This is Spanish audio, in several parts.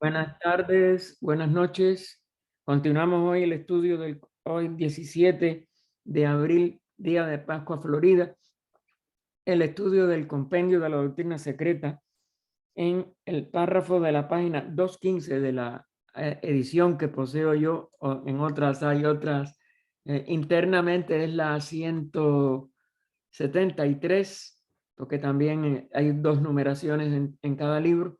Buenas tardes, buenas noches. Continuamos hoy el estudio del hoy 17 de abril, día de Pascua Florida, el estudio del compendio de la doctrina secreta en el párrafo de la página 215 de la edición que poseo yo, o en otras hay otras, internamente es la 173, porque también hay dos numeraciones en cada libro.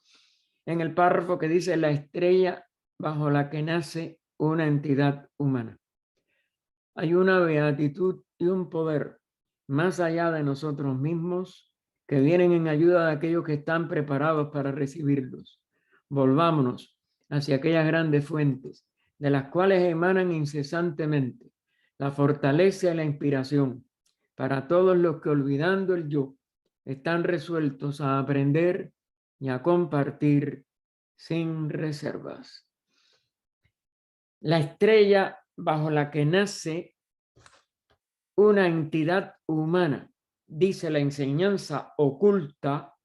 En el párrafo que dice la estrella bajo la que nace una entidad humana. Hay una beatitud y un poder más allá de nosotros mismos que vienen en ayuda de aquellos que están preparados para recibirlos. Volvámonos hacia aquellas grandes fuentes de las cuales emanan incesantemente la fortaleza y la inspiración para todos los que, olvidando el yo, están resueltos a aprender y a compartir sin reservas. La estrella bajo la que nace una entidad humana, dice la enseñanza oculta,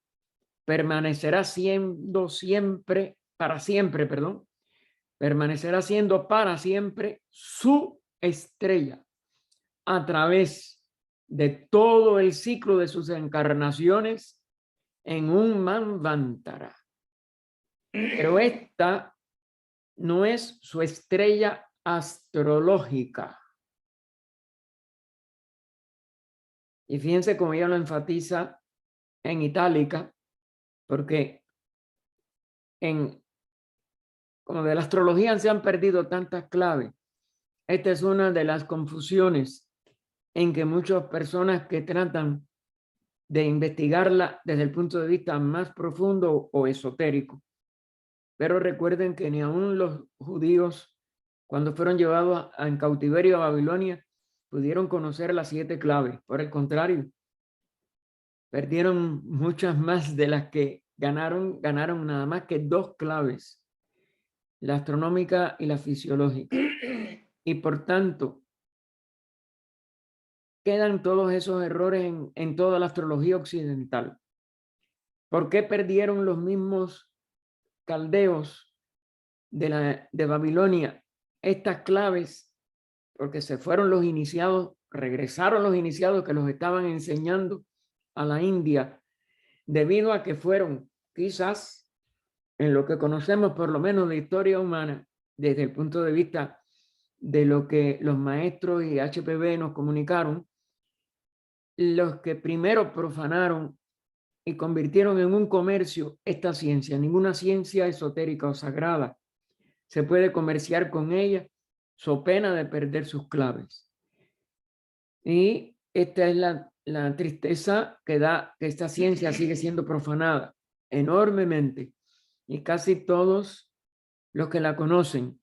permanecerá siendo siempre, para siempre, perdón, permanecerá siendo para siempre su estrella a través de todo el ciclo de sus encarnaciones en un Manvantara. Pero esta no es su estrella astrológica. Y fíjense cómo ella lo enfatiza en itálica, porque como de la astrología se han perdido tantas claves. Esta es una de las confusiones en que muchas personas que tratan de investigarla desde el punto de vista más profundo o esotérico. Pero recuerden que ni aun los judíos, cuando fueron llevados en cautiverio a Babilonia, pudieron conocer las 7 claves. Por el contrario, perdieron muchas más de las que ganaron nada más que 2 claves, la astronómica y la fisiológica. Y por tanto, quedan todos esos errores en toda la astrología occidental. ¿Por qué perdieron los mismos caldeos de Babilonia estas claves? Porque se fueron los iniciados, regresaron los iniciados que los estaban enseñando a la India, debido a que fueron quizás en lo que conocemos por lo menos de historia humana, desde el punto de vista de lo que los maestros y HPB nos comunicaron, los que primero profanaron y convirtieron en un comercio esta ciencia. Ninguna ciencia esotérica o sagrada se puede comerciar con ella, so pena de perder sus claves. Y esta es la tristeza que da que esta ciencia sigue siendo profanada enormemente. Y casi todos los que la conocen,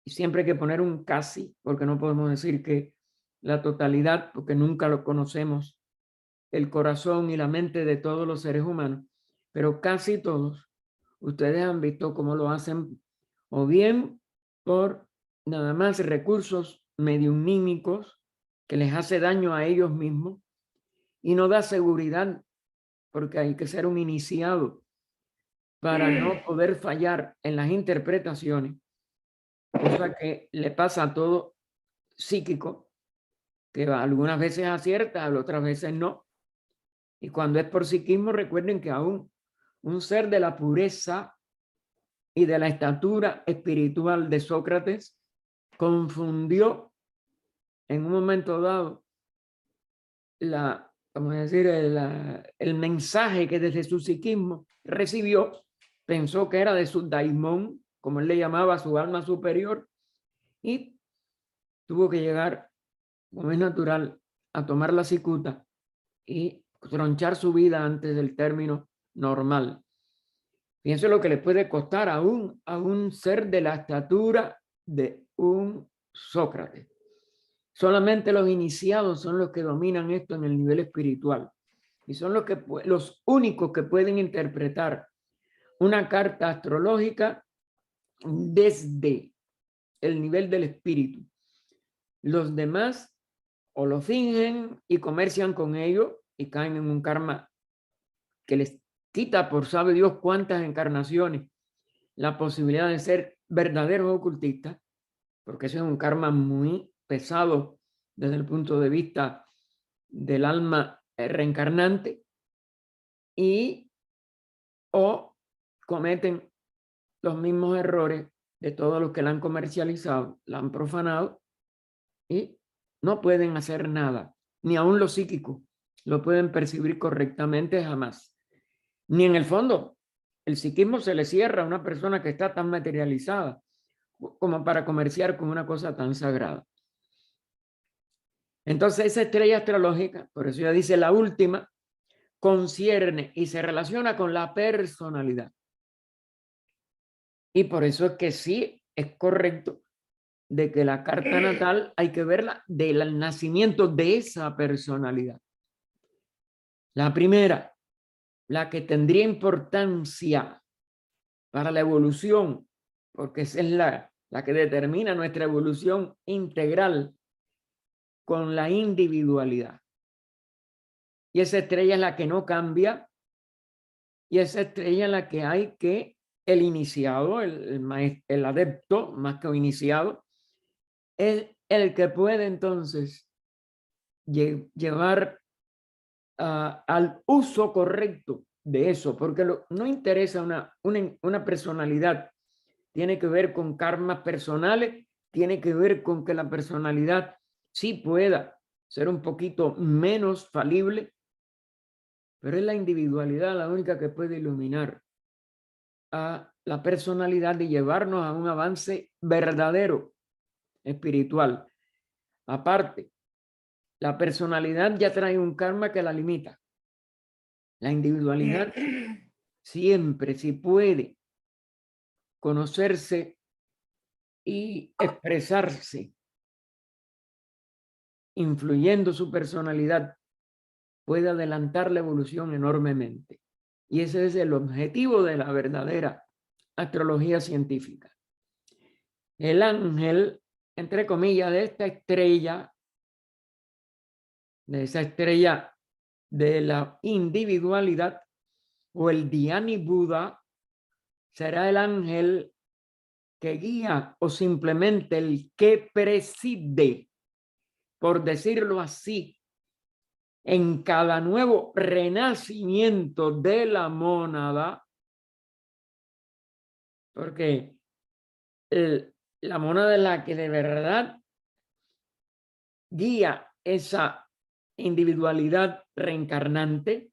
y siempre hay que poner un casi, porque no podemos decir que la totalidad, porque nunca lo conocemos, el corazón y la mente de todos los seres humanos, pero casi todos, ustedes han visto cómo lo hacen, o bien por nada más recursos mediunímicos que les hace daño a ellos mismos y no da seguridad, porque hay que ser un iniciado para no poder fallar en las interpretaciones, cosa que le pasa a todo psíquico, que algunas veces acierta, otras veces no. Y cuando es por psiquismo, recuerden que aún un ser de la pureza y de la estatura espiritual de Sócrates confundió en un momento dado vamos a decir, el mensaje que desde su psiquismo recibió, pensó que era de su daimón, como él le llamaba, su alma superior, y tuvo que llegar, como es natural, a tomar la cicuta y tronchar su vida antes del término normal. Fíjense lo que le puede costar a un ser de la estatura de un Sócrates. Solamente los iniciados son los que dominan esto en el nivel espiritual y son los únicos que pueden interpretar una carta astrológica desde el nivel del espíritu. Los demás o lo fingen y comercian con ello y caen en un karma que les quita por sabe Dios cuántas encarnaciones la posibilidad de ser verdaderos ocultistas, porque ese es un karma muy pesado desde el punto de vista del alma reencarnante, y o cometen los mismos errores de todos los que la han comercializado, la han profanado y no pueden hacer nada, ni aun los psíquicos lo pueden percibir correctamente jamás. Ni en el fondo, el psiquismo se le cierra a una persona que está tan materializada como para comerciar con una cosa tan sagrada. Entonces esa estrella astrológica, por eso ya dice la última, concierne y se relaciona con la personalidad. Y por eso es que sí es correcto de que la carta natal hay que verla del nacimiento de esa personalidad. La primera, la que tendría importancia para la evolución, porque esa es la que determina nuestra evolución integral con la individualidad. Y esa estrella es la que no cambia, y esa estrella es la que hay que el iniciado, el adepto, más que un iniciado, es el que puede entonces llevar al uso correcto de eso, porque no interesa una personalidad, tiene que ver con karmas personales, tiene que ver con que la personalidad sí pueda ser un poquito menos falible, pero es la individualidad la única que puede iluminar a la personalidad y llevarnos a un avance verdadero espiritual. Aparte, la personalidad ya trae un karma que la limita. La individualidad siempre, si puede conocerse y expresarse, influyendo su personalidad, puede adelantar la evolución enormemente. Y ese es el objetivo de la verdadera astrología científica. El ángel, entre comillas, de esta estrella, de esa estrella de la individualidad, o el Dhyani Buda, será el ángel que guía o simplemente el que preside, por decirlo así, en cada nuevo renacimiento de la mónada, porque la mónada es la que de verdad guía esa individualidad reencarnante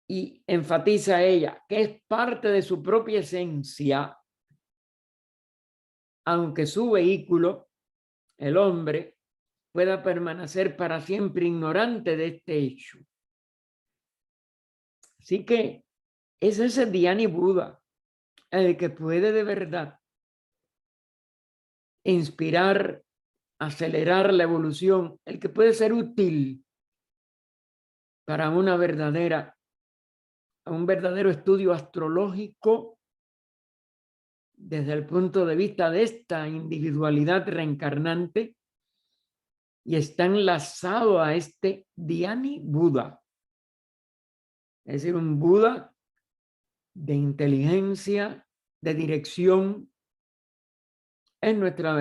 y enfatiza a ella que es parte de su propia esencia, aunque su vehículo, el hombre, pueda permanecer para siempre ignorante de este hecho. Así que es ese Dhyani Buda el que puede de verdad inspirar, acelerar la evolución, el que puede ser útil para un verdadero estudio astrológico desde el punto de vista de esta individualidad reencarnante, y está enlazado a este Dhyani Buda, es decir, un Buda de inteligencia, de dirección, es nuestro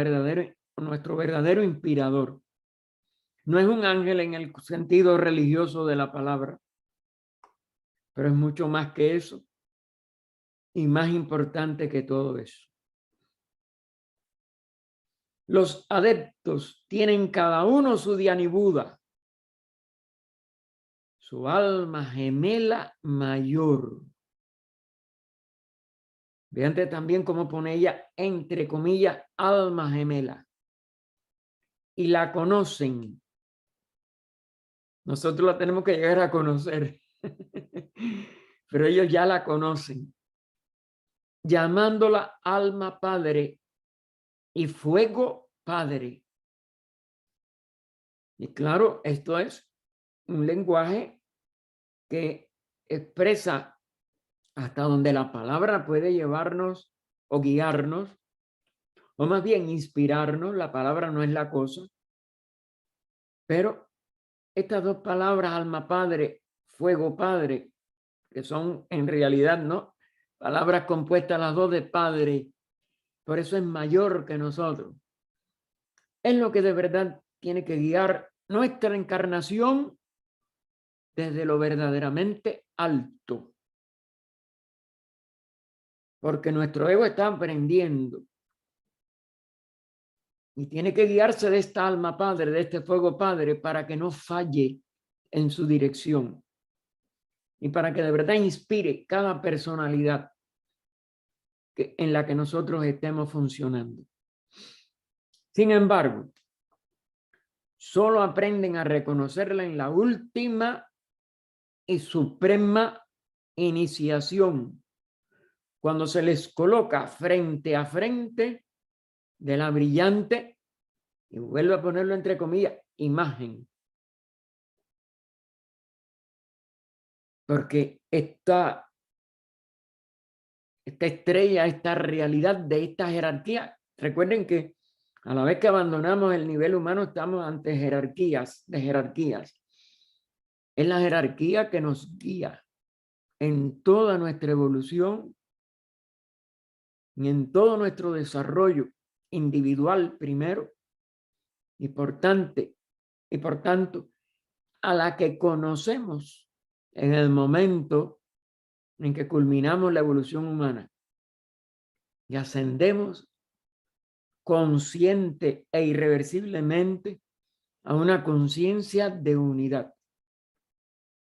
verdadero inspirador. No es un ángel en el sentido religioso de la palabra, pero es mucho más que eso y más importante que todo eso. Los adeptos tienen cada uno su Dhyani Buda, su alma gemela mayor. Vean también cómo pone ella, entre comillas, alma gemela. Y la conocen. Nosotros la tenemos que llegar a conocer. Pero ellos ya la conocen. Llamándola alma padre y fuego padre. Y claro, esto es un lenguaje que expresa hasta donde la palabra puede llevarnos o guiarnos, o más bien inspirarnos. La palabra no es la cosa, pero estas dos palabras, alma padre, fuego padre, que son en realidad, ¿no?, palabras compuestas las dos de Padre, por eso es mayor que nosotros. Es lo que de verdad tiene que guiar nuestra encarnación desde lo verdaderamente alto. Porque nuestro ego está aprendiendo y tiene que guiarse de esta alma Padre, de este fuego Padre, para que no falle en su dirección y para que de verdad inspire cada personalidad en la que nosotros estemos funcionando. Sin embargo, solo aprenden a reconocerla en la última y suprema iniciación, cuando se les coloca frente a frente de la brillante, y vuelvo a ponerlo entre comillas, imagen. Porque esta estrella, esta realidad de esta jerarquía, recuerden que a la vez que abandonamos el nivel humano estamos ante jerarquías de jerarquías. Es la jerarquía que nos guía en toda nuestra evolución y en todo nuestro desarrollo individual primero y por tanto a la que conocemos en el momento en que culminamos la evolución humana y ascendemos consciente e irreversiblemente a una conciencia de unidad.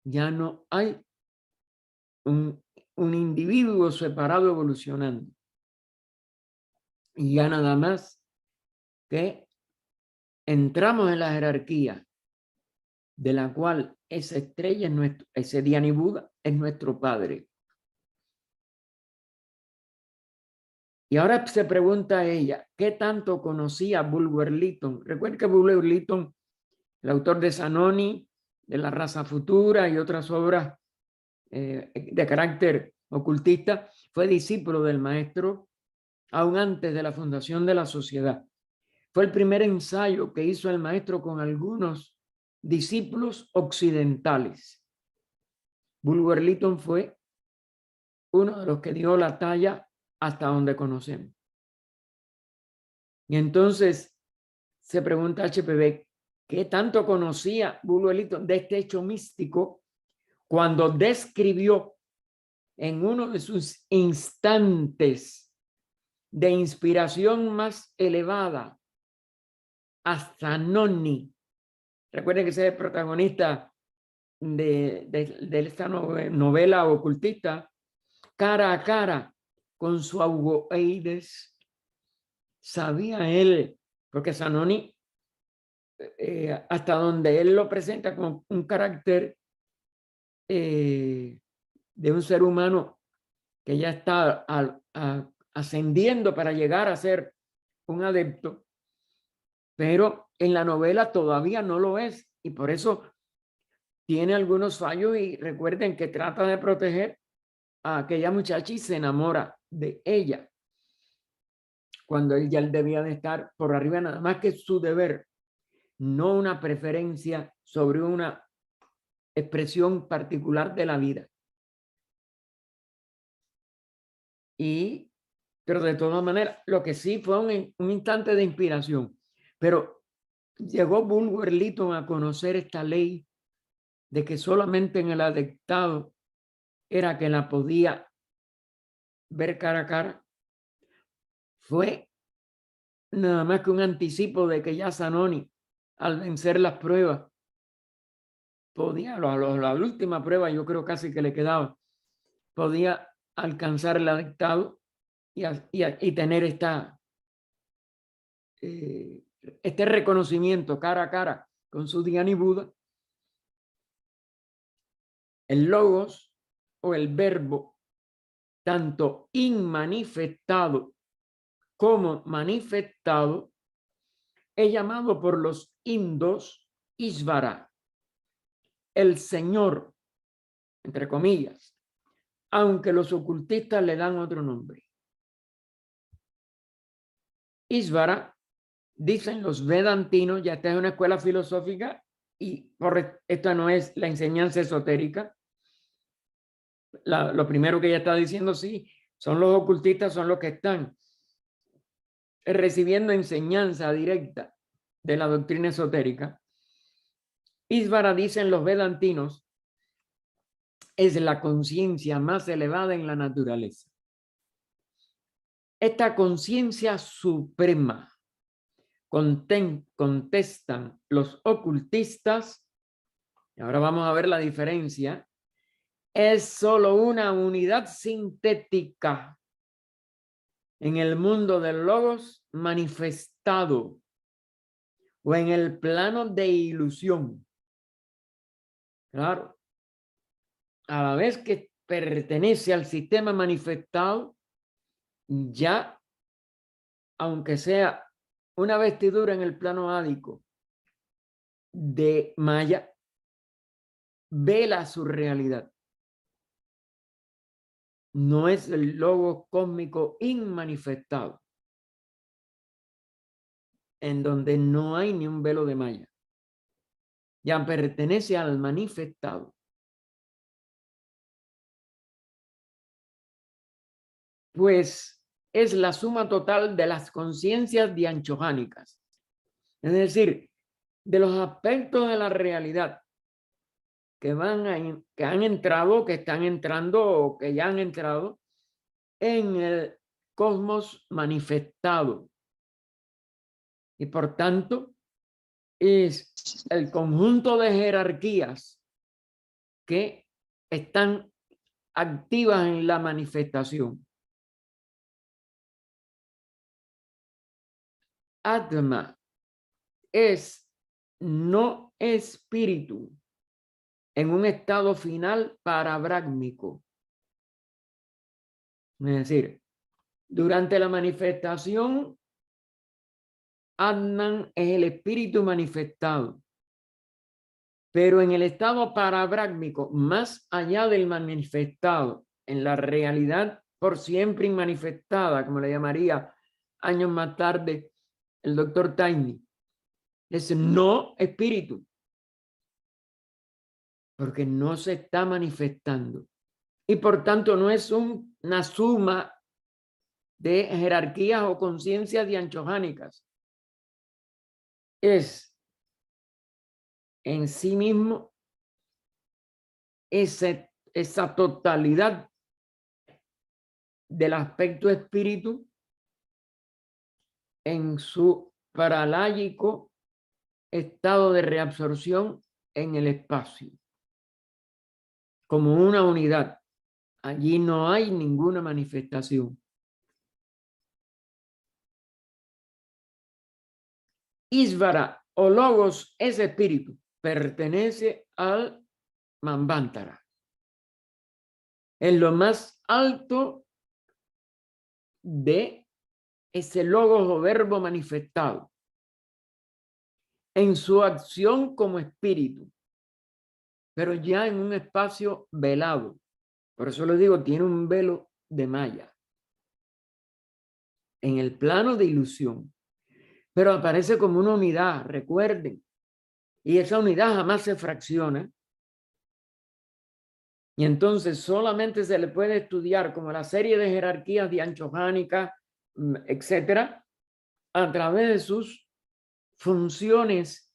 Ya no hay un individuo separado evolucionando. Y ya nada más que entramos en la jerarquía de la cual esa estrella es nuestro, ese Dhyani Buddha es nuestro padre. Y ahora se pregunta a ella, ¿qué tanto conocía Bulwer Lytton? Recuerden que Bulwer Lytton, el autor de Zanoni, de La raza futura y otras obras de carácter ocultista, fue discípulo del maestro aún antes de la fundación de la sociedad. Fue el primer ensayo que hizo el maestro con algunos discípulos occidentales. Bulwer Lytton fue uno de los que dio la talla hasta donde conocemos. Y entonces se pregunta HPV, ¿qué tanto conocía Bulwer Lytton de este hecho místico cuando describió en uno de sus instantes de inspiración más elevada a Zanoni? Recuerden que ese es el protagonista de esta novela ocultista, cara a cara con su Augoeides. Sabía él, porque Zanoni, hasta donde él lo presenta como un carácter de un ser humano que ya está ascendiendo para llegar a ser un adepto, pero en la novela todavía no lo es y por eso tiene algunos fallos. Y recuerden que trata de proteger a aquella muchacha y se enamora de ella cuando él ya debía de estar por arriba, nada más que su deber, no una preferencia sobre una expresión particular de la vida. Pero de todas maneras, lo que sí fue un instante de inspiración. Pero llegó Bulwer Lytton a conocer esta ley de que solamente en el adeptado era que la podía ver cara a cara. Fue nada más que un anticipo de que ya Zanoni, al vencer las pruebas, podía, la última prueba yo creo casi que le quedaba, podía alcanzar el adeptado y tener este reconocimiento cara a cara con su Dhyani Buddha. El logos o el verbo, tanto inmanifestado como manifestado, es llamado por los indos Ishvara, el Señor, entre comillas, aunque los ocultistas le dan otro nombre. Ishvara, dicen los vedantinos, ya esta es una escuela filosófica y esta no es la enseñanza esotérica. Lo primero que ella está diciendo, sí, son los ocultistas, son los que están recibiendo enseñanza directa de la doctrina esotérica. Ísvara, dicen los vedantinos, es la conciencia más elevada en la naturaleza. Esta conciencia suprema, contestan los ocultistas, y ahora vamos a ver la diferencia, es solo una unidad sintética en el mundo del logos manifestado o en el plano de ilusión. Claro, a la vez que pertenece al sistema manifestado, ya, aunque sea una vestidura en el plano ádico de Maya, vela su realidad. No es el logo cósmico inmanifestado, en donde no hay ni un velo de Maya. Ya pertenece al manifestado. Pues es la suma total de las conciencias dianchohánicas. Es decir, de los aspectos de la realidad que que han entrado, que están entrando o que ya han entrado en el cosmos manifestado. Y por tanto, es el conjunto de jerarquías que están activas en la manifestación. Atma es no espíritu en un estado final parabrácmico. Es decir, durante la manifestación, Atman es el espíritu manifestado. Pero en el estado parabrácmico, más allá del manifestado, en la realidad por siempre inmanifestada, como le llamaría años más tarde el doctor Taini, es no espíritu, porque no se está manifestando. Y por tanto no es una suma de jerarquías o conciencias dianchohánicas. Es en sí mismo esa totalidad del aspecto espíritu en su paralágico estado de reabsorción en el espacio, como una unidad. Allí no hay ninguna manifestación. Ísvara o logos es espíritu, pertenece al Manvantara. En lo más alto de ese logos o verbo manifestado, en su acción como espíritu, pero ya en un espacio velado. Por eso les digo, tiene un velo de Maya en el plano de ilusión, pero aparece como una unidad, recuerden, y esa unidad jamás se fracciona. Y entonces solamente se le puede estudiar como la serie de jerarquías dianchohánicas, etcétera, a través de sus funciones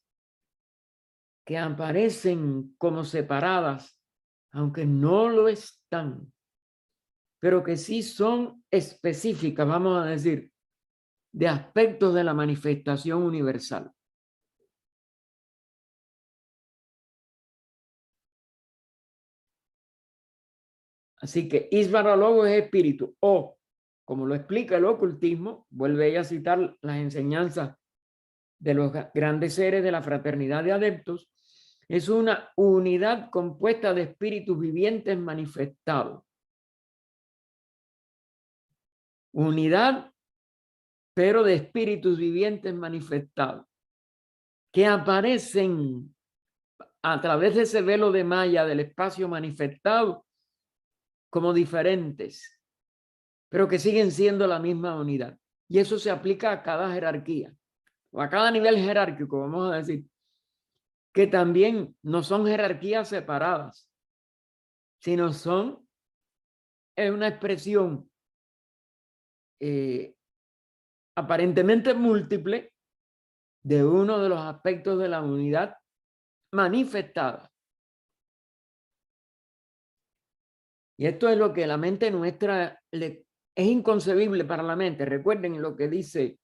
que aparecen como separadas, aunque no lo están, pero que sí son específicas, vamos a decir, de aspectos de la manifestación universal. Así que Ísvara Logo es espíritu, o, como lo explica el ocultismo, vuelve ella a citar las enseñanzas de los grandes seres de la fraternidad de adeptos, es una unidad compuesta de espíritus vivientes manifestados. Unidad, pero de espíritus vivientes manifestados, que aparecen a través de ese velo de Maya del espacio manifestado como diferentes, pero que siguen siendo la misma unidad. Y eso se aplica a cada jerarquía, o a cada nivel jerárquico, vamos a decir, que también no son jerarquías separadas, sino son una expresión aparentemente múltiple de uno de los aspectos de la unidad manifestada. Y esto es lo que la mente nuestra es inconcebible para la mente. Recuerden lo que dice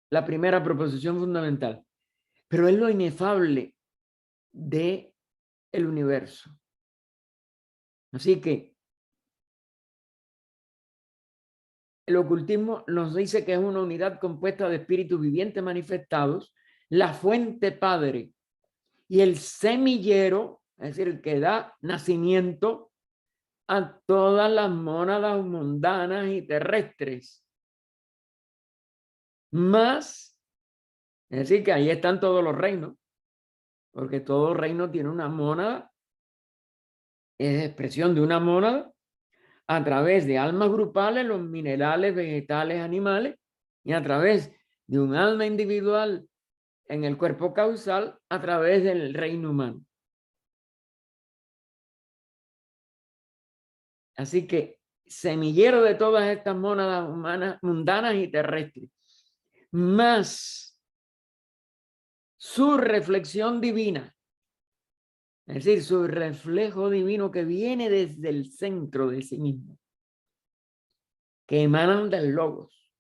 la primera proposición fundamental, pero es lo inefable de el universo. Así que el ocultismo nos dice que es una unidad compuesta de espíritus vivientes manifestados, la fuente padre y el semillero, es decir, el que da nacimiento a todas las mónadas mundanas y terrestres. Más, es decir, que ahí están todos los reinos, porque todo reino tiene una mónada, es expresión de una mónada, a través de almas grupales, los minerales, vegetales, animales, y a través de un alma individual en el cuerpo causal, a través del reino humano. Así que semillero de todas estas mónadas humanas, mundanas y terrestres, más su reflexión divina, es decir, su reflejo divino que viene desde el centro de sí mismo, que emanan del logos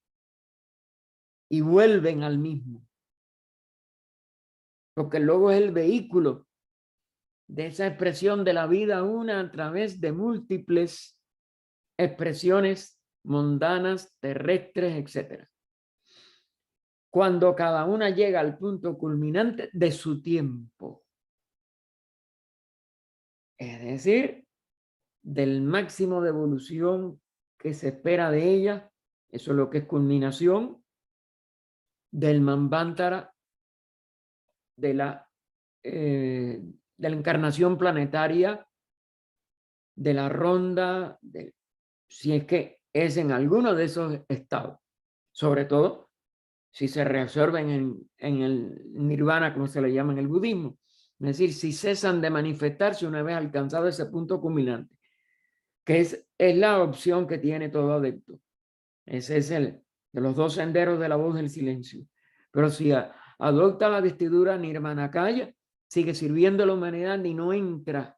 y vuelven al mismo. Porque el logos es el vehículo de esa expresión de la vida una a través de múltiples expresiones mundanas, terrestres, etc. Cuando cada una llega al punto culminante de su tiempo. Es decir, del máximo de evolución que se espera de ella, eso es lo que es culminación, del Manvantara, de la encarnación planetaria, de la ronda, si es que es en alguno de esos estados, sobre todo si se reabsorben en el nirvana, como se le llama en el budismo, es decir, si cesan de manifestarse una vez alcanzado ese punto culminante, que es la opción que tiene todo adepto. Ese es el de los dos senderos de la voz del silencio. Pero si adopta la vestidura nirmanakaya, sigue sirviendo a la humanidad y no entra,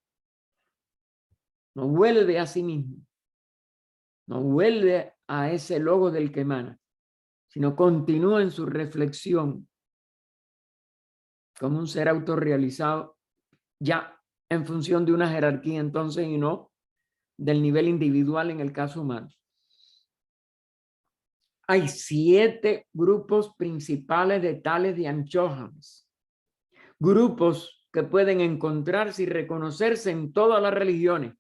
no vuelve a sí mismo, no vuelve a ese logo del que emana, sino continúa en su reflexión como un ser autorrealizado, ya en función de una jerarquía entonces y no del nivel individual en el caso humano. Hay 7 grupos principales de tales de Anchohans, grupos que pueden encontrarse y reconocerse en todas las religiones,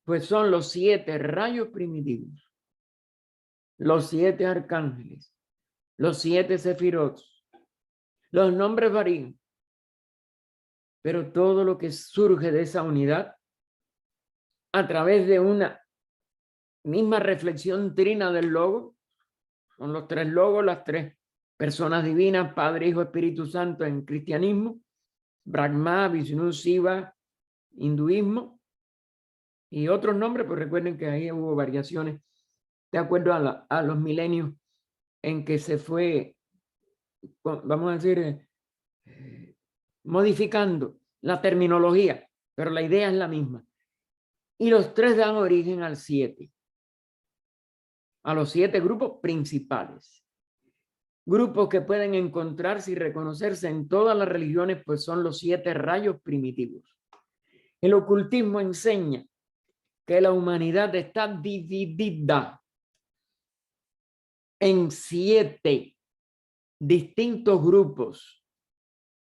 pues son los 7 rayos primitivos, los 7 arcángeles, los 7 sefirot. Los nombres varían, pero todo lo que surge de esa unidad a través de una misma reflexión trina del logo, son los 3 logos, las 3 personas divinas, Padre, Hijo, Espíritu Santo en cristianismo, Brahma, Vishnu, Shiva, hinduismo, y otros nombres, pues recuerden que ahí hubo variaciones de acuerdo a los milenios en que se fue, vamos a decir, modificando la terminología, pero la idea es la misma. Y los 3 dan origen al 7, a los 7 grupos principales. Grupos que pueden encontrarse y reconocerse en todas las religiones, pues son los 7 rayos primitivos. El ocultismo enseña que la humanidad está dividida en 7 distintos grupos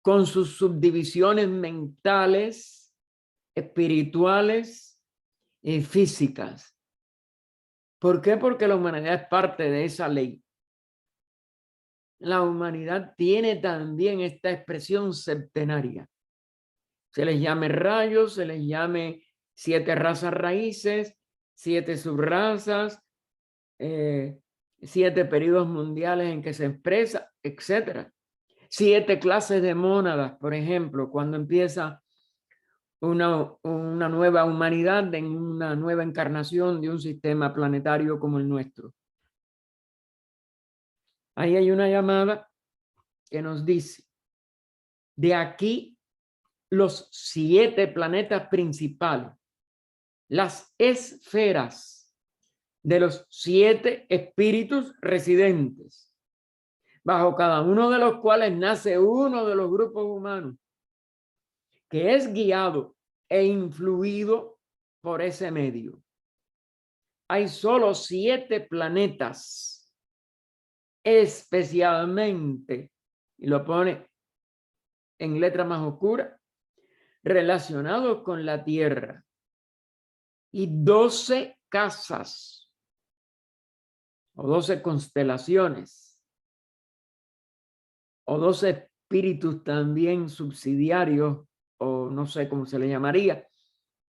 con sus subdivisiones mentales, espirituales y físicas. ¿Por qué? Porque la humanidad es parte de esa ley. La humanidad tiene también esta expresión septenaria. Se les llame rayos, se les llame 7 razas raíces, 7 subrazas, 7 periodos mundiales en que se expresa, etc. 7 clases de mónadas, por ejemplo, cuando empieza una nueva humanidad en una nueva encarnación de un sistema planetario como el nuestro. Ahí hay una llamada que nos dice, de aquí los 7 planetas principales, las esferas de los 7 espíritus residentes, bajo cada uno de los cuales nace uno de los grupos humanos, que es guiado e influido por ese medio. Hay solo 7 planetas, especialmente, y lo pone en letra más oscura, relacionados con la Tierra, y 12 casas o 12 constelaciones o 12 espíritus también subsidiarios, o no sé cómo se le llamaría,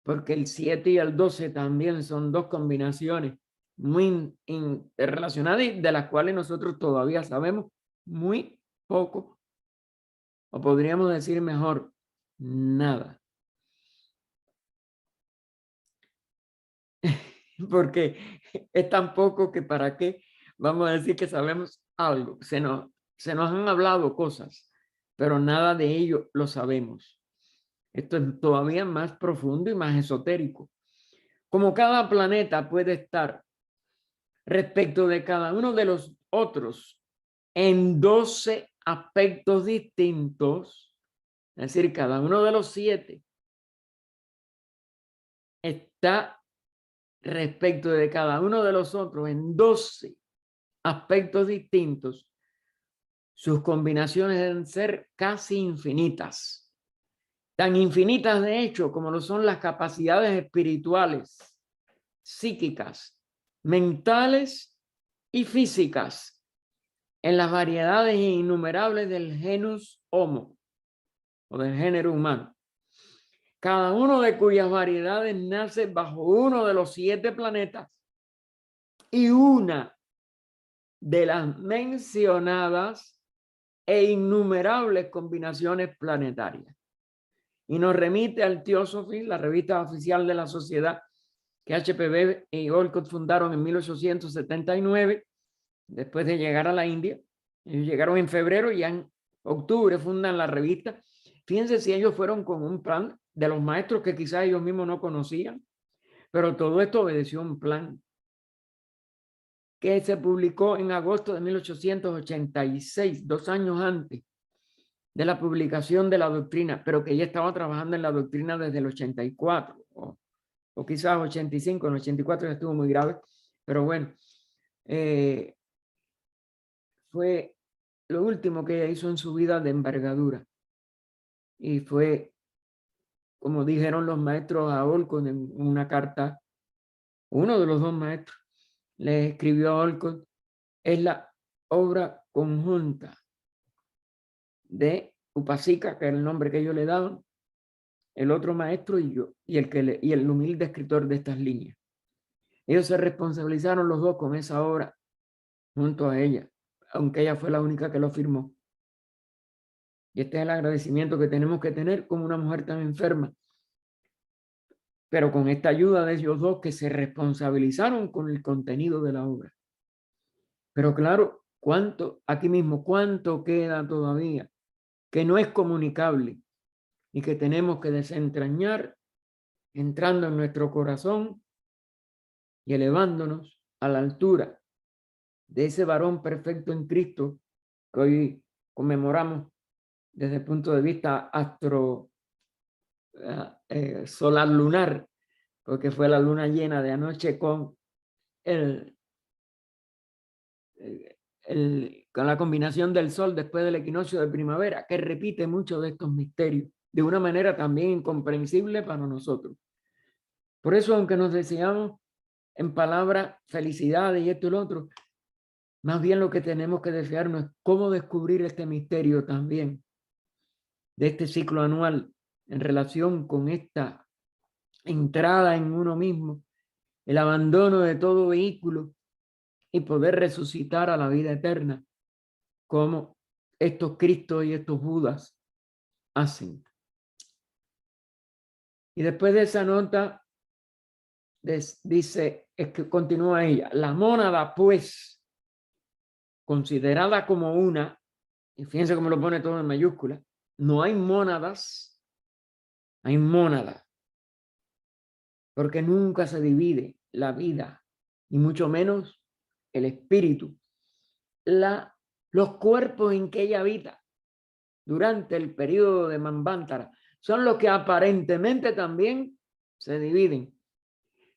porque el 7 y el 12 también son 2 combinaciones muy interrelacionadas y de las cuales nosotros todavía sabemos muy poco, o podríamos decir mejor, nada. Porque es tan poco que para qué vamos a decir que sabemos algo. Se nos han hablado cosas, pero nada de ello lo sabemos. Esto es todavía más profundo y más esotérico. Como cada planeta puede estar respecto de cada uno de los otros en 12 aspectos distintos, es decir, cada uno de los 7 está respecto de cada uno de los otros en 12 aspectos distintos, sus combinaciones deben ser casi infinitas. Tan infinitas de hecho como lo son las capacidades espirituales, psíquicas, mentales y físicas en las variedades innumerables del genus Homo o del género humano. Cada uno de cuyas variedades nace bajo uno de los 7 planetas y una de las mencionadas e innumerables combinaciones planetarias. Y nos remite al Theosophy, la revista oficial de la sociedad que HPV y Olcott fundaron en 1879, después de llegar a la India. Ellos llegaron en febrero y ya en octubre fundan la revista. Fíjense si ellos fueron con un plan de los maestros que quizás ellos mismos no conocían, pero todo esto obedeció un plan que se publicó en agosto de 1886, 2 años antes de la publicación de la doctrina, pero que ya estaba trabajando en la doctrina desde el 84 o quizás 85, en el 84 ya estuvo muy grave, pero bueno, fue lo último que ella hizo en su vida de envergadura y fue, como dijeron los maestros a Olcott en una carta, uno de los 2 maestros le escribió a Olcott, es la obra conjunta de Upasika, que era el nombre que ellos le daban, el otro maestro y yo, y el humilde escritor de estas líneas. Ellos se responsabilizaron los 2 con esa obra junto a ella, aunque ella fue la única que lo firmó. Y este es el agradecimiento que tenemos que tener con una mujer tan enferma, pero con esta ayuda de ellos 2 que se responsabilizaron con el contenido de la obra. Pero claro, aquí mismo, cuánto queda todavía que no es comunicable y que tenemos que desentrañar entrando en nuestro corazón y elevándonos a la altura de ese varón perfecto en Cristo que hoy conmemoramos desde el punto de vista solar lunar, porque fue la luna llena de anoche con con la combinación del sol después del equinoccio de primavera, que repite muchos de estos misterios de una manera también incomprensible para nosotros. Por eso, aunque nos deseamos en palabras felicidades y esto y lo otro, más bien lo que tenemos que desearnos es cómo descubrir este misterio también de este ciclo anual en relación con esta entrada en uno mismo, el abandono de todo vehículo y poder resucitar a la vida eterna, como estos Cristos y estos Budas hacen. Y después de esa nota, dice, es que continúa ella, la mónada pues considerada como una, y fíjense cómo lo pone todo en mayúscula, no hay mónadas, hay mónada, porque nunca se divide la vida, y mucho menos el espíritu, los cuerpos en que ella habita durante el periodo de Manvantara son los que aparentemente también se dividen,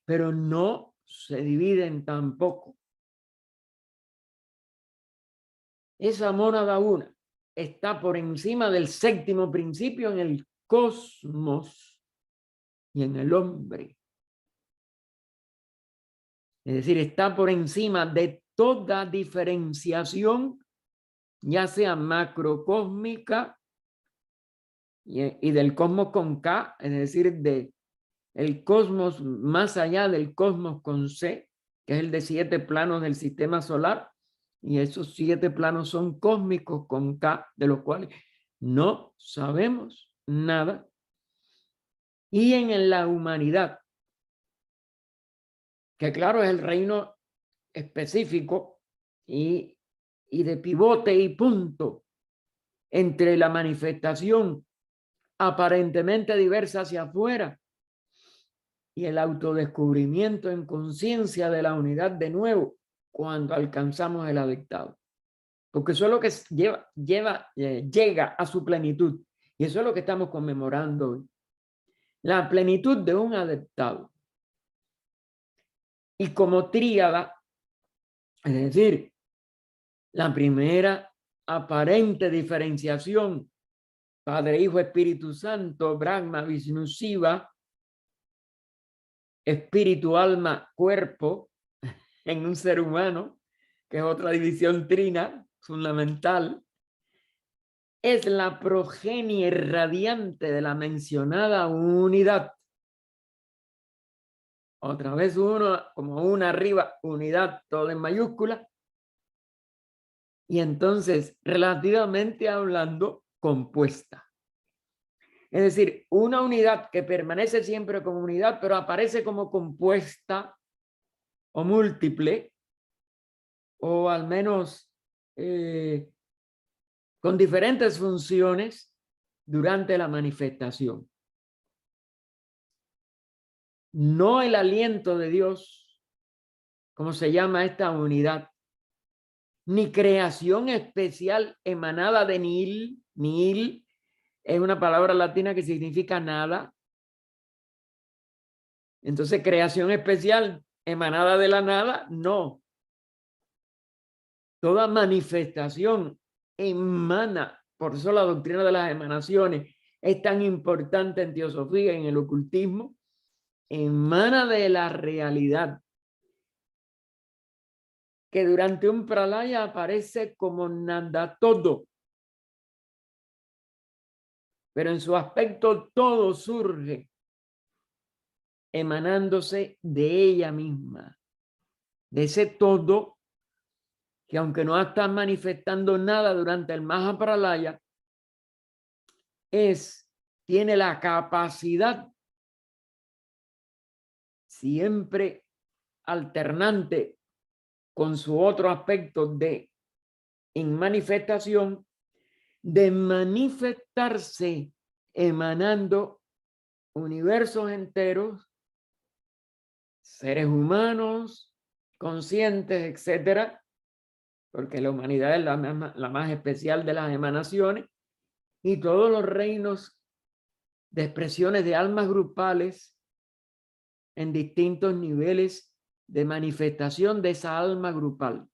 pero no se dividen tampoco. Esa mónada una está por encima del séptimo principio en el cosmos y en el hombre. Es decir, está por encima de toda diferenciación, ya sea macrocósmica y del cosmos con K, es decir, de el cosmos más allá del cosmos con C, que es el de 7 planos del sistema solar, y esos 7 planos son cósmicos con K, de los cuales no sabemos nada. Y en la humanidad, que claro es el reino específico y de pivote y punto entre la manifestación aparentemente diversa hacia afuera y el autodescubrimiento en conciencia de la unidad de nuevo cuando alcanzamos el adectado. Porque eso es lo que llega a su plenitud. Y eso es lo que estamos conmemorando hoy. La plenitud de un adeptado. Y como tríada, es decir, la primera aparente diferenciación, Padre, Hijo, Espíritu Santo, Brahma, Vishnu, Shiva, espíritu, alma, cuerpo, en un ser humano, que es otra división trina fundamental, es la progenie radiante de la mencionada unidad. Otra vez uno, como una arriba, unidad, todo en mayúscula. Y entonces, relativamente hablando, compuesta. Es decir, una unidad que permanece siempre como unidad, pero aparece como compuesta o múltiple, o al menos con diferentes funciones durante la manifestación. No el aliento de Dios, como se llama esta unidad, ni creación especial emanada de nihil. Nihil es una palabra latina que significa nada. Entonces, creación especial emanada de la nada, no. Toda manifestación emana, por eso la doctrina de las emanaciones es tan importante en teosofía y en el ocultismo, emana de la realidad, que durante un pralaya aparece como nada todo, pero en su aspecto todo surge emanándose de ella misma, de ese todo que aunque no está manifestando nada durante el Mahapralaya, tiene la capacidad siempre alternante con su otro aspecto de en manifestación, de manifestarse emanando universos enteros, seres humanos, conscientes, etcétera, porque la humanidad es la más especial de las emanaciones, y todos los reinos de expresiones de almas grupales en distintos niveles de manifestación de esa alma grupal.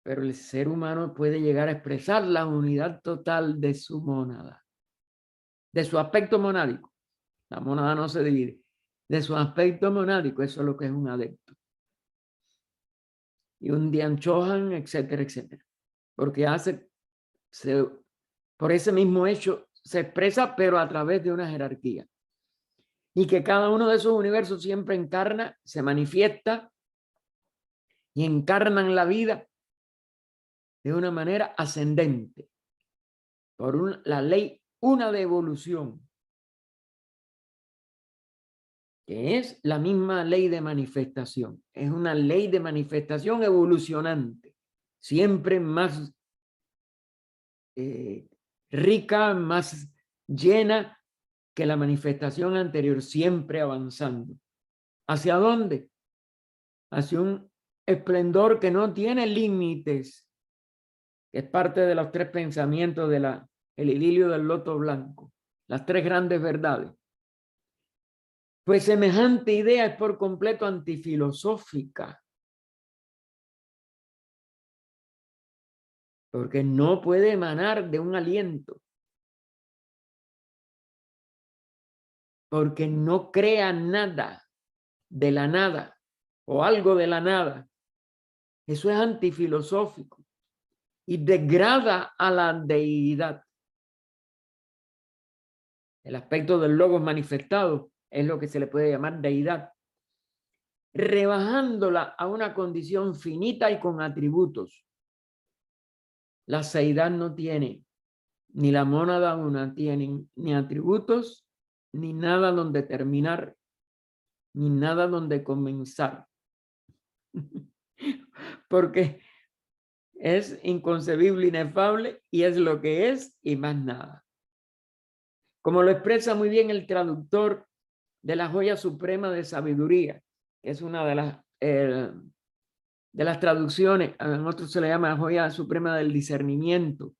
Pero el ser humano puede llegar a expresar la unidad total de su mónada, de su aspecto monádico. La mónada no se divide. De su aspecto monádico, eso es lo que es un adepto. Y un Dianchohan, etcétera, etcétera. Porque por ese mismo hecho se expresa, pero a través de una jerarquía. Y que cada uno de esos universos siempre encarna, se manifiesta y encarnan la vida de una manera ascendente, por la ley una de evolución, que es la misma ley de manifestación. Es una ley de manifestación evolucionante, siempre más rica, más llena que la manifestación anterior, siempre avanzando. ¿Hacia dónde? Hacia un esplendor que no tiene límites, que es parte de los 3 pensamientos de el idilio del loto blanco, las 3 grandes verdades. Pues semejante idea es por completo antifilosófica, porque no puede emanar de un aliento, porque no crea nada de la nada o algo de la nada. Eso es antifilosófico y degrada a la deidad. El aspecto del logos manifestado es lo que se le puede llamar deidad, rebajándola a una condición finita y con atributos. La seidad no tiene, ni la mónada una tienen ni atributos, ni nada donde terminar, ni nada donde comenzar. Porque es inconcebible, inefable, y es lo que es y más nada. Como lo expresa muy bien el traductor de la joya suprema de sabiduría, que es una de las traducciones, a otros se le llama joya suprema del discernimiento,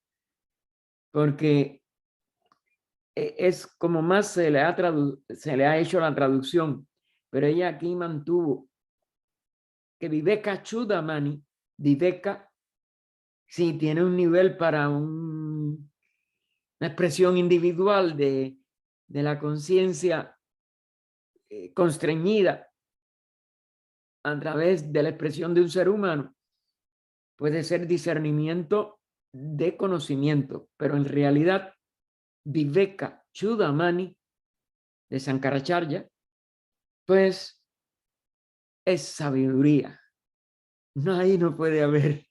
porque es como más se le ha hecho la traducción, pero ella aquí mantuvo que Viveka Chudamani, Viveka, sí tiene un nivel para una expresión individual de la conciencia constreñida a través de la expresión de un ser humano, puede ser discernimiento de conocimiento, pero en realidad Viveka Chudamani de Sankaracharya, pues es sabiduría. No, ahí no puede haber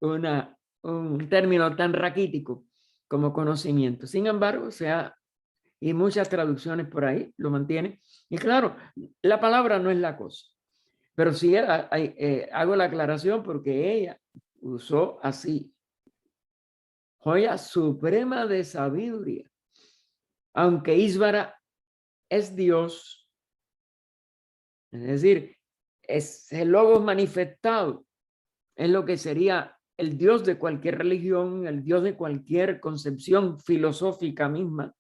un término tan raquítico como conocimiento. Sin embargo, y muchas traducciones por ahí lo mantienen. Y claro, la palabra no es la cosa, pero sí hago la aclaración porque ella usó así, joya suprema de sabiduría. Aunque Ísvara es Dios, es decir, es el logos manifestado, es lo que sería el Dios de cualquier religión, el Dios de cualquier concepción filosófica misma,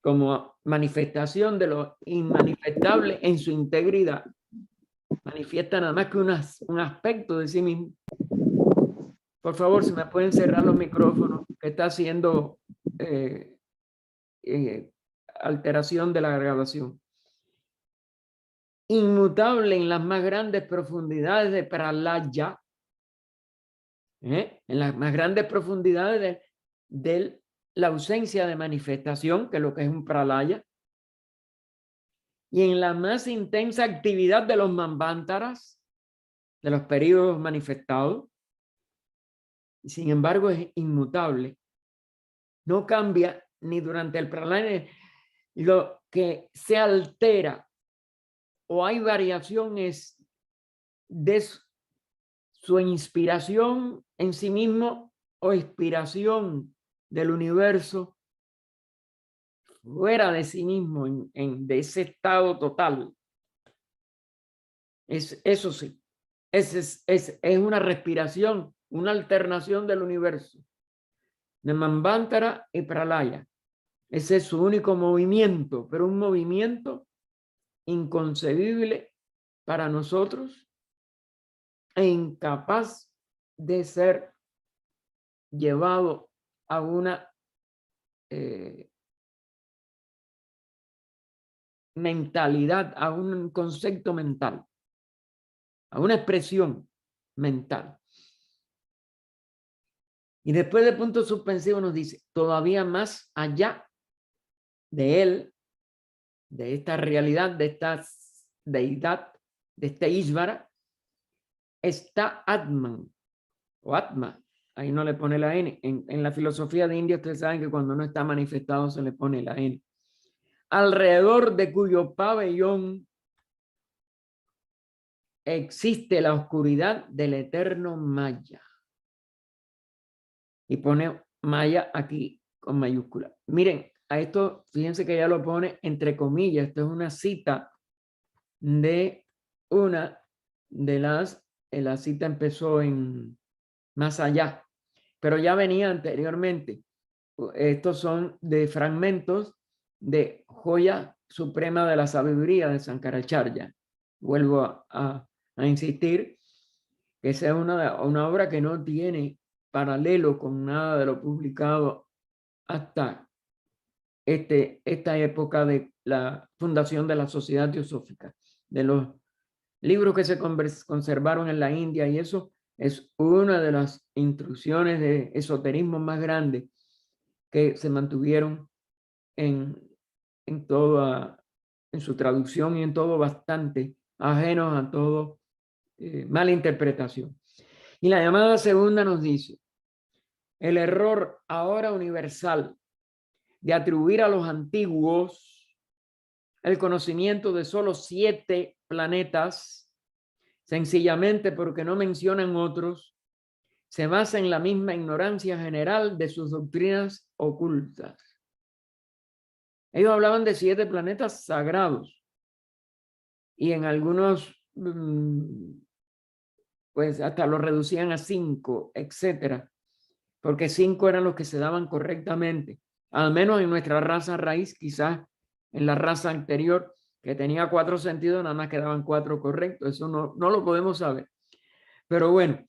como manifestación de lo inmanifestable en su integridad. Manifiesta nada más que un aspecto de sí mismo. Por favor, si me pueden cerrar los micrófonos, que está haciendo alteración de la grabación. Inmutable en las más grandes profundidades de Pralaya, en las más grandes profundidades de la ausencia de manifestación, que es lo que es un Pralaya, y en la más intensa actividad de los Manvántaras, de los periodos manifestados, y sin embargo es inmutable. No cambia ni durante el Pralaya. Lo que se altera o hay variaciones de su inspiración en sí mismo o inspiración del universo fuera de sí mismo, de ese estado total. Eso sí, es una respiración, una alternación del universo, de Manvantara y Pralaya. Ese es su único movimiento, pero un movimiento inconcebible para nosotros e incapaz de ser llevado a una mentalidad, a un concepto mental, a una expresión mental. Y después de punto suspensivo nos dice, todavía más allá de él, de esta realidad, de esta deidad, de este Ísvara, está Atman o Atma. Ahí no le pone la N. En la filosofía de India ustedes saben que cuando no está manifestado se le pone la N. alrededor de cuyo pabellón existe la oscuridad del eterno Maya. Y pone Maya aquí con mayúscula. Miren, a esto, fíjense que ya lo pone entre comillas. Esto es una cita de una de la cita empezó en Más Allá, pero ya venía anteriormente. Estos son de fragmentos de Joya Suprema de la Sabiduría de Sankaracharya. Vuelvo a insistir que esa es una obra que no tiene paralelo con nada de lo publicado hasta esta época de la fundación de la Sociedad Teosófica, de los libros que se conservaron en la India, y eso es una de las instrucciones de esoterismo más grandes que se mantuvieron en en su traducción y en todo bastante ajenos a todo mala interpretación. Y la llamada segunda nos dice, el error ahora universal de atribuir a los antiguos el conocimiento de solo 7 planetas, sencillamente porque no mencionan otros, se basa en la misma ignorancia general de sus doctrinas ocultas. Ellos hablaban de 7 planetas sagrados y en algunos, pues hasta lo reducían a 5, etcétera, porque 5 eran los que se daban correctamente, al menos en nuestra raza raíz. Quizás en la raza anterior, que tenía 4 sentidos, nada más quedaban 4 correctos. Eso no lo podemos saber. Pero bueno,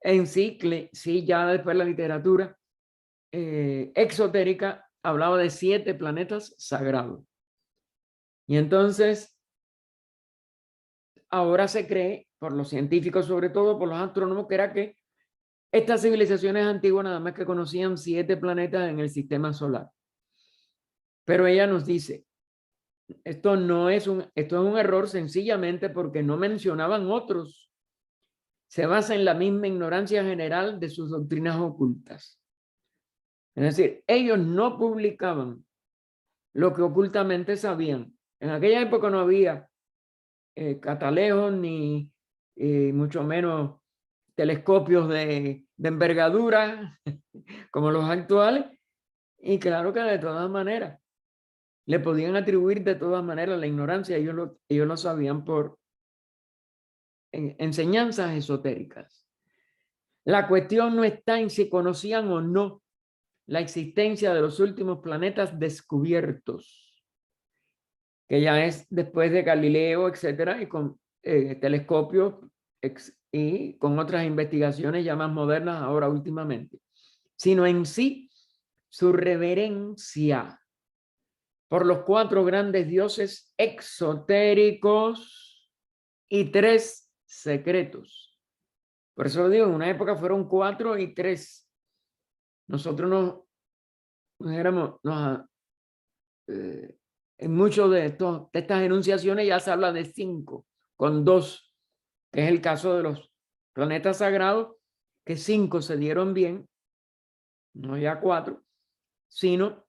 en sí, sí, ya después la literatura exotérica hablaba de 7 planetas sagrados. Y entonces, ahora se cree, por los científicos, sobre todo por los astrónomos, que era que estas civilizaciones antiguas nada más que conocían 7 planetas en el sistema solar. Pero ella nos dice, esto es un error sencillamente porque no mencionaban otros. Se basa en la misma ignorancia general de sus doctrinas ocultas. Es decir, ellos no publicaban lo que ocultamente sabían. En aquella época no había catalejos ni mucho menos telescopios de envergadura como los actuales. Y claro que de todas maneras le podían atribuir de todas maneras la ignorancia. Ellos lo sabían por enseñanzas esotéricas. La cuestión no está en si conocían o no la existencia de los últimos planetas descubiertos, que ya es después de Galileo, etcétera, y con telescopios y con otras investigaciones ya más modernas ahora últimamente, sino en sí su reverencia por los 4 grandes dioses exotéricos y 3 secretos. Por eso lo digo, en una época fueron 4 y 3. Nosotros en muchos de estas enunciaciones ya se habla de 5, con 2, que es el caso de los planetas sagrados, que 5 se dieron bien, no ya 4, sino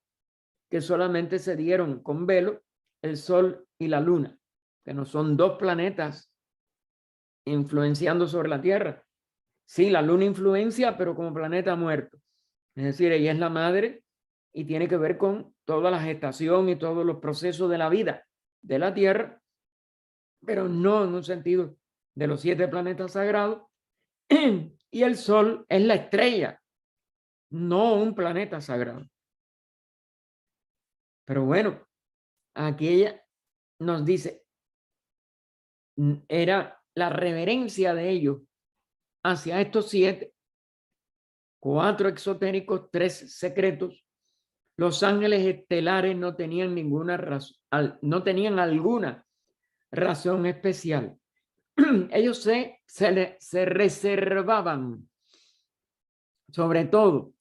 que solamente se dieron con velo el Sol y la Luna, que no son 2 planetas influenciando sobre la Tierra. Sí, la Luna influencia, pero como planeta muerto. Es decir, ella es la madre y tiene que ver con toda la gestación y todos los procesos de la vida de la Tierra, pero no en un sentido de los 7 planetas sagrados. Y el Sol es la estrella, no un planeta sagrado. Pero bueno, aquí ella nos dice, era la reverencia de ellos hacia estos 7, 4 exotéricos, 3 secretos. Los ángeles estelares no tenían ninguna razón, no tenían alguna razón especial. Ellos se reservaban, sobre todo,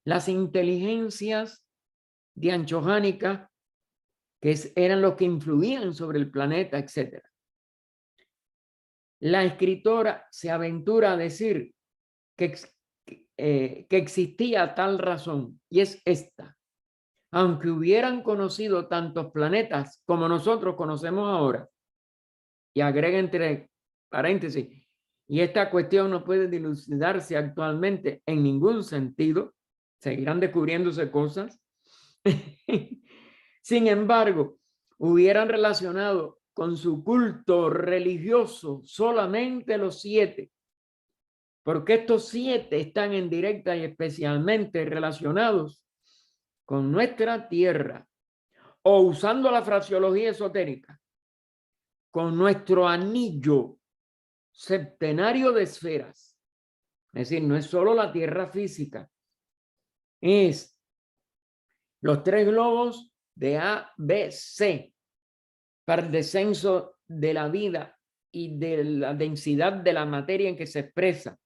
las inteligencias dianchohánicas, que eran los que influían sobre el planeta, etc. La escritora se aventura a decir que existía tal razón, y es esta. aunque hubieran conocido tantos planetas como nosotros conocemos ahora, y agrega entre paréntesis, y esta cuestión no puede dilucidarse actualmente en ningún sentido, seguirán descubriéndose cosas. Sin embargo, hubieran relacionado con su culto religioso solamente los 7, porque estos 7 están en directa y especialmente relacionados con nuestra tierra, o usando la fraseología esotérica, con nuestro anillo septenario de esferas. Es decir, no es solo la tierra física, es los 3 globos de A, B, C para el descenso de la vida y de la densidad de la materia en que se expresa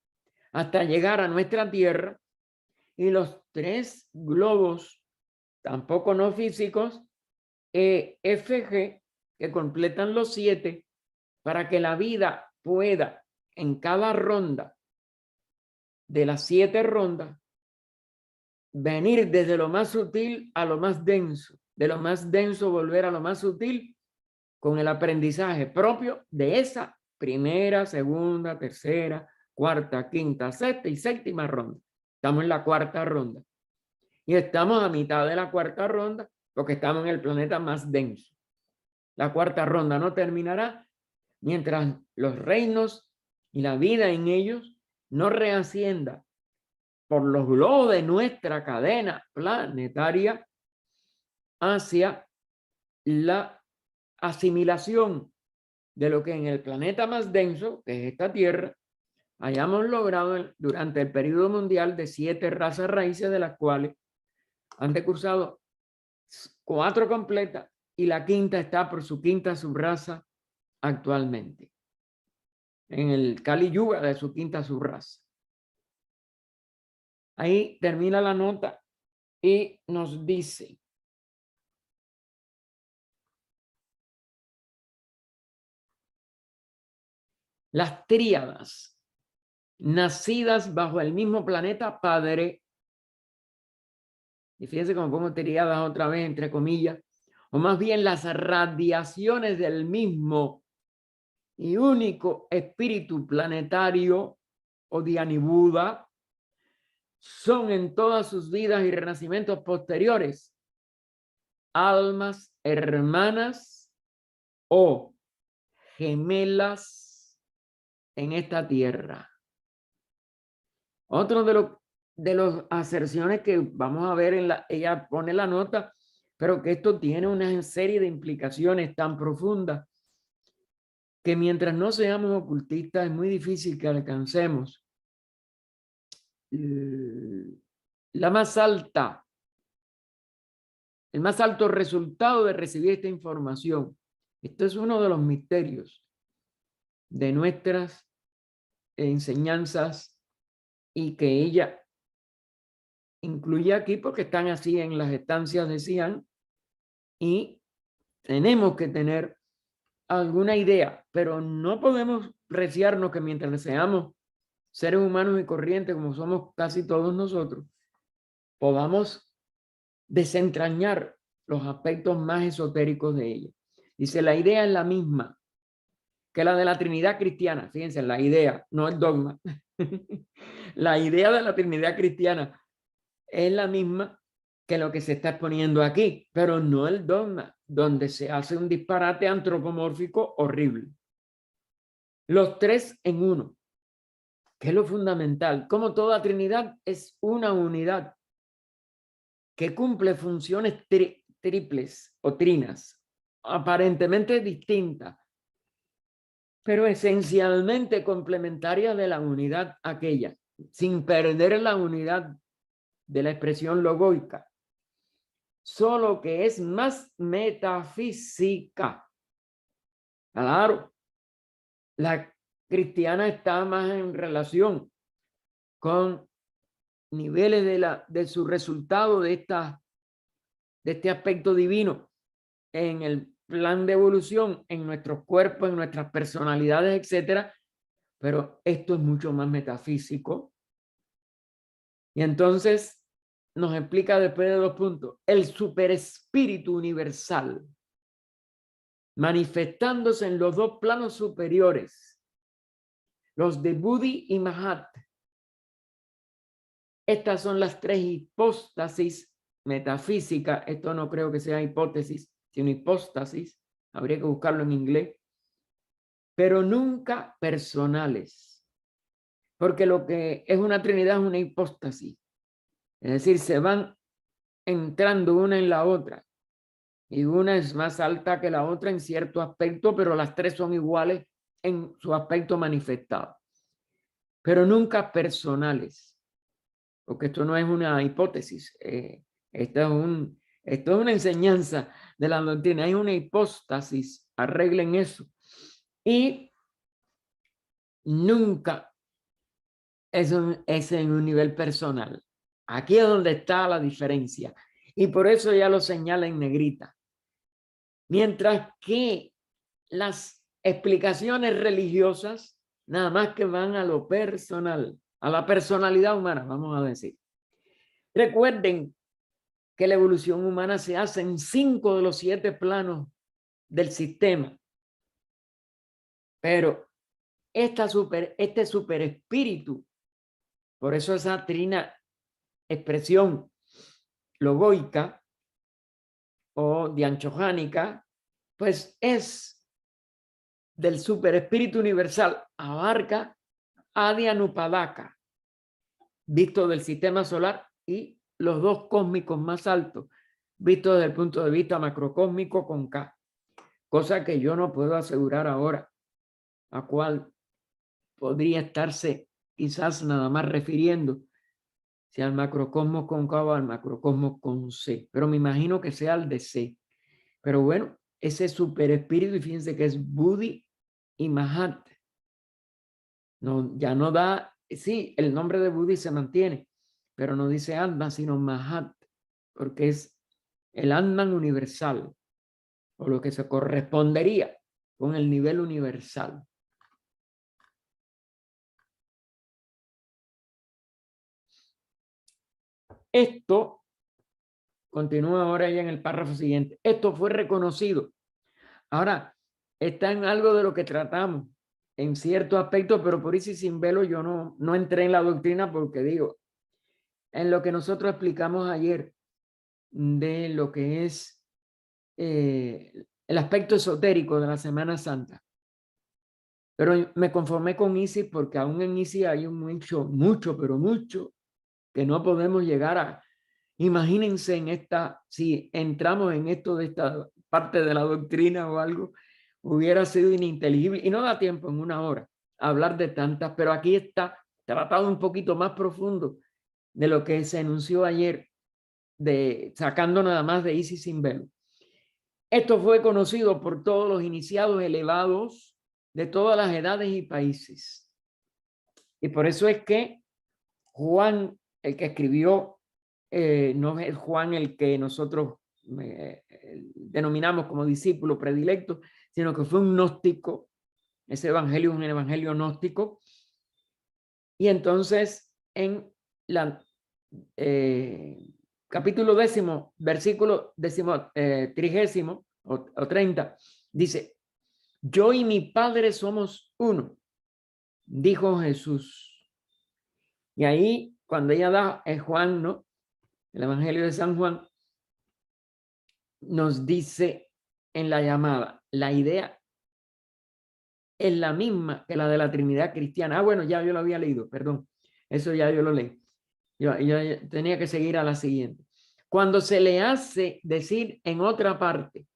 hasta llegar a nuestra tierra, y los 3 globos tampoco no físicos EFG que completan los 7 para que la vida pueda en cada ronda de las 7 rondas venir desde lo más sutil a lo más denso, de lo más denso volver a lo más sutil con el aprendizaje propio de esa primera, segunda, tercera, cuarta, quinta, sexta y séptima ronda. Estamos en la 4ª ronda y estamos a mitad de la 4ª ronda porque estamos en el planeta más denso. La 4ª ronda no terminará mientras los reinos y la vida en ellos no reascienda por los globos de nuestra cadena planetaria hacia la asimilación de lo que en el planeta más denso, que es esta Tierra, hayamos logrado durante el periodo mundial de 7 razas raíces, de las cuales han decursado 4 completas y la 5ª está por su 5ª subraza actualmente, en el Kali Yuga de su 5ª subraza. Ahí termina la nota y nos dice: las tríadas nacidas bajo el mismo planeta padre, y fíjense cómo pongo tríadas otra vez entre comillas, o más bien las radiaciones del mismo y único espíritu planetario o Dhyani Buddha, son en todas sus vidas y renacimientos posteriores almas hermanas o gemelas en esta tierra. Otro de los aserciones que vamos a ver ella pone la nota, pero que esto tiene una serie de implicaciones tan profundas que mientras no seamos ocultistas es muy difícil que alcancemos la más alta, el más alto resultado de recibir esta información. Esto es uno de los misterios de nuestras enseñanzas y que ella incluye aquí porque están así en las estancias de Xi'an y tenemos que tener alguna idea, pero no podemos reciarnos que mientras seamos seres humanos y corrientes como somos casi todos nosotros, podamos desentrañar los aspectos más esotéricos de ella. Dice, la idea es la misma que la de la Trinidad cristiana. Fíjense, la idea, no el dogma. La idea de la Trinidad cristiana es la misma que lo que se está exponiendo aquí, pero no el dogma, donde se hace un disparate antropomórfico horrible. Los 3 en 1, que es lo fundamental. Como toda Trinidad es una unidad que cumple funciones triples o trinas, aparentemente distintas, pero esencialmente complementarias de la unidad aquella, sin perder la unidad de la expresión logoica, solo que es más metafísica. Claro, la cristiana está más en relación con niveles de su resultado de este aspecto divino en el plan de evolución, en nuestros cuerpos, en nuestras personalidades, etcétera, pero esto es mucho más metafísico. Y entonces nos explica después de 2 puntos, el superespíritu universal, manifestándose en los 2 planos superiores, los de Buddhi y Mahat. Estas son las 3 hipóstasis metafísicas. Esto no creo que sea hipótesis, sino hipóstasis. Habría que buscarlo en inglés. Pero nunca personales. Porque lo que es una trinidad es una hipóstasis. Es decir, se van entrando una en la otra. Y una es más alta que la otra en cierto aspecto, pero las 3 son iguales en su aspecto manifestado. Pero nunca personales. Porque esto no es una hipótesis, esto es una enseñanza de la doctrina, hay una hipóstasis, arreglen eso. Y nunca es en un nivel personal. Aquí es donde está la diferencia. Y por eso ya lo señala en negrita. Mientras que las explicaciones religiosas nada más que van a lo personal, a la personalidad humana, vamos a decir. Recuerden que la evolución humana se hace en 5 de los 7 planos del sistema. Pero este superespíritu, por eso esa trina expresión logoica o dianchojánica, pues es del superespíritu universal, abarca Adyanupadaka, visto del sistema solar, y los 2 cósmicos más altos, visto desde el punto de vista macrocósmico con K, cosa que yo no puedo asegurar ahora a cuál podría estarse quizás nada más refiriendo, si al macrocosmos con K o al macrocosmos con C, pero me imagino que sea el de C. Pero bueno, ese superespíritu, y fíjense que es Buddhi y Mahat. No, ya no da, sí, el nombre de Buddhi se mantiene, pero no dice Atman, sino Mahat, porque es el Atman universal, o lo que se correspondería con el nivel universal. Esto continúa ahora ya en el párrafo siguiente. Esto fue reconocido. Ahora, está en algo de lo que tratamos en cierto aspecto, pero por eso y sin velo yo no entré en la doctrina porque digo, en lo que nosotros explicamos ayer de lo que es el aspecto esotérico de la Semana Santa. Pero me conformé con Isis porque aún en Isis hay mucho, pero mucho que no podemos llegar a. Imagínense en esta, si entramos en esto de esta parte de la doctrina o algo, hubiera sido ininteligible y no da tiempo en una hora hablar de tantas, pero aquí está tratado un poquito más profundo de lo que se anunció ayer, sacando nada más de Isis sin velo. Esto fue conocido por todos los iniciados elevados de todas las edades y países. Y por eso es que Juan, el que escribió, no es Juan el que nosotros denominamos como discípulo predilecto, sino que fue un gnóstico. Ese evangelio es un evangelio gnóstico. Y entonces en la capítulo 10, versículo 30 o 30, dice, yo y mi Padre somos uno, dijo Jesús. Y ahí, cuando ella da, es Juan, ¿no? El Evangelio de San Juan, nos dice en la llamada, la idea es la misma que la de la Trinidad cristiana. Ah, bueno, ya yo lo había leído, perdón. Eso ya yo lo leí. Yo tenía que seguir a la siguiente. Cuando se le hace decir en otra parte,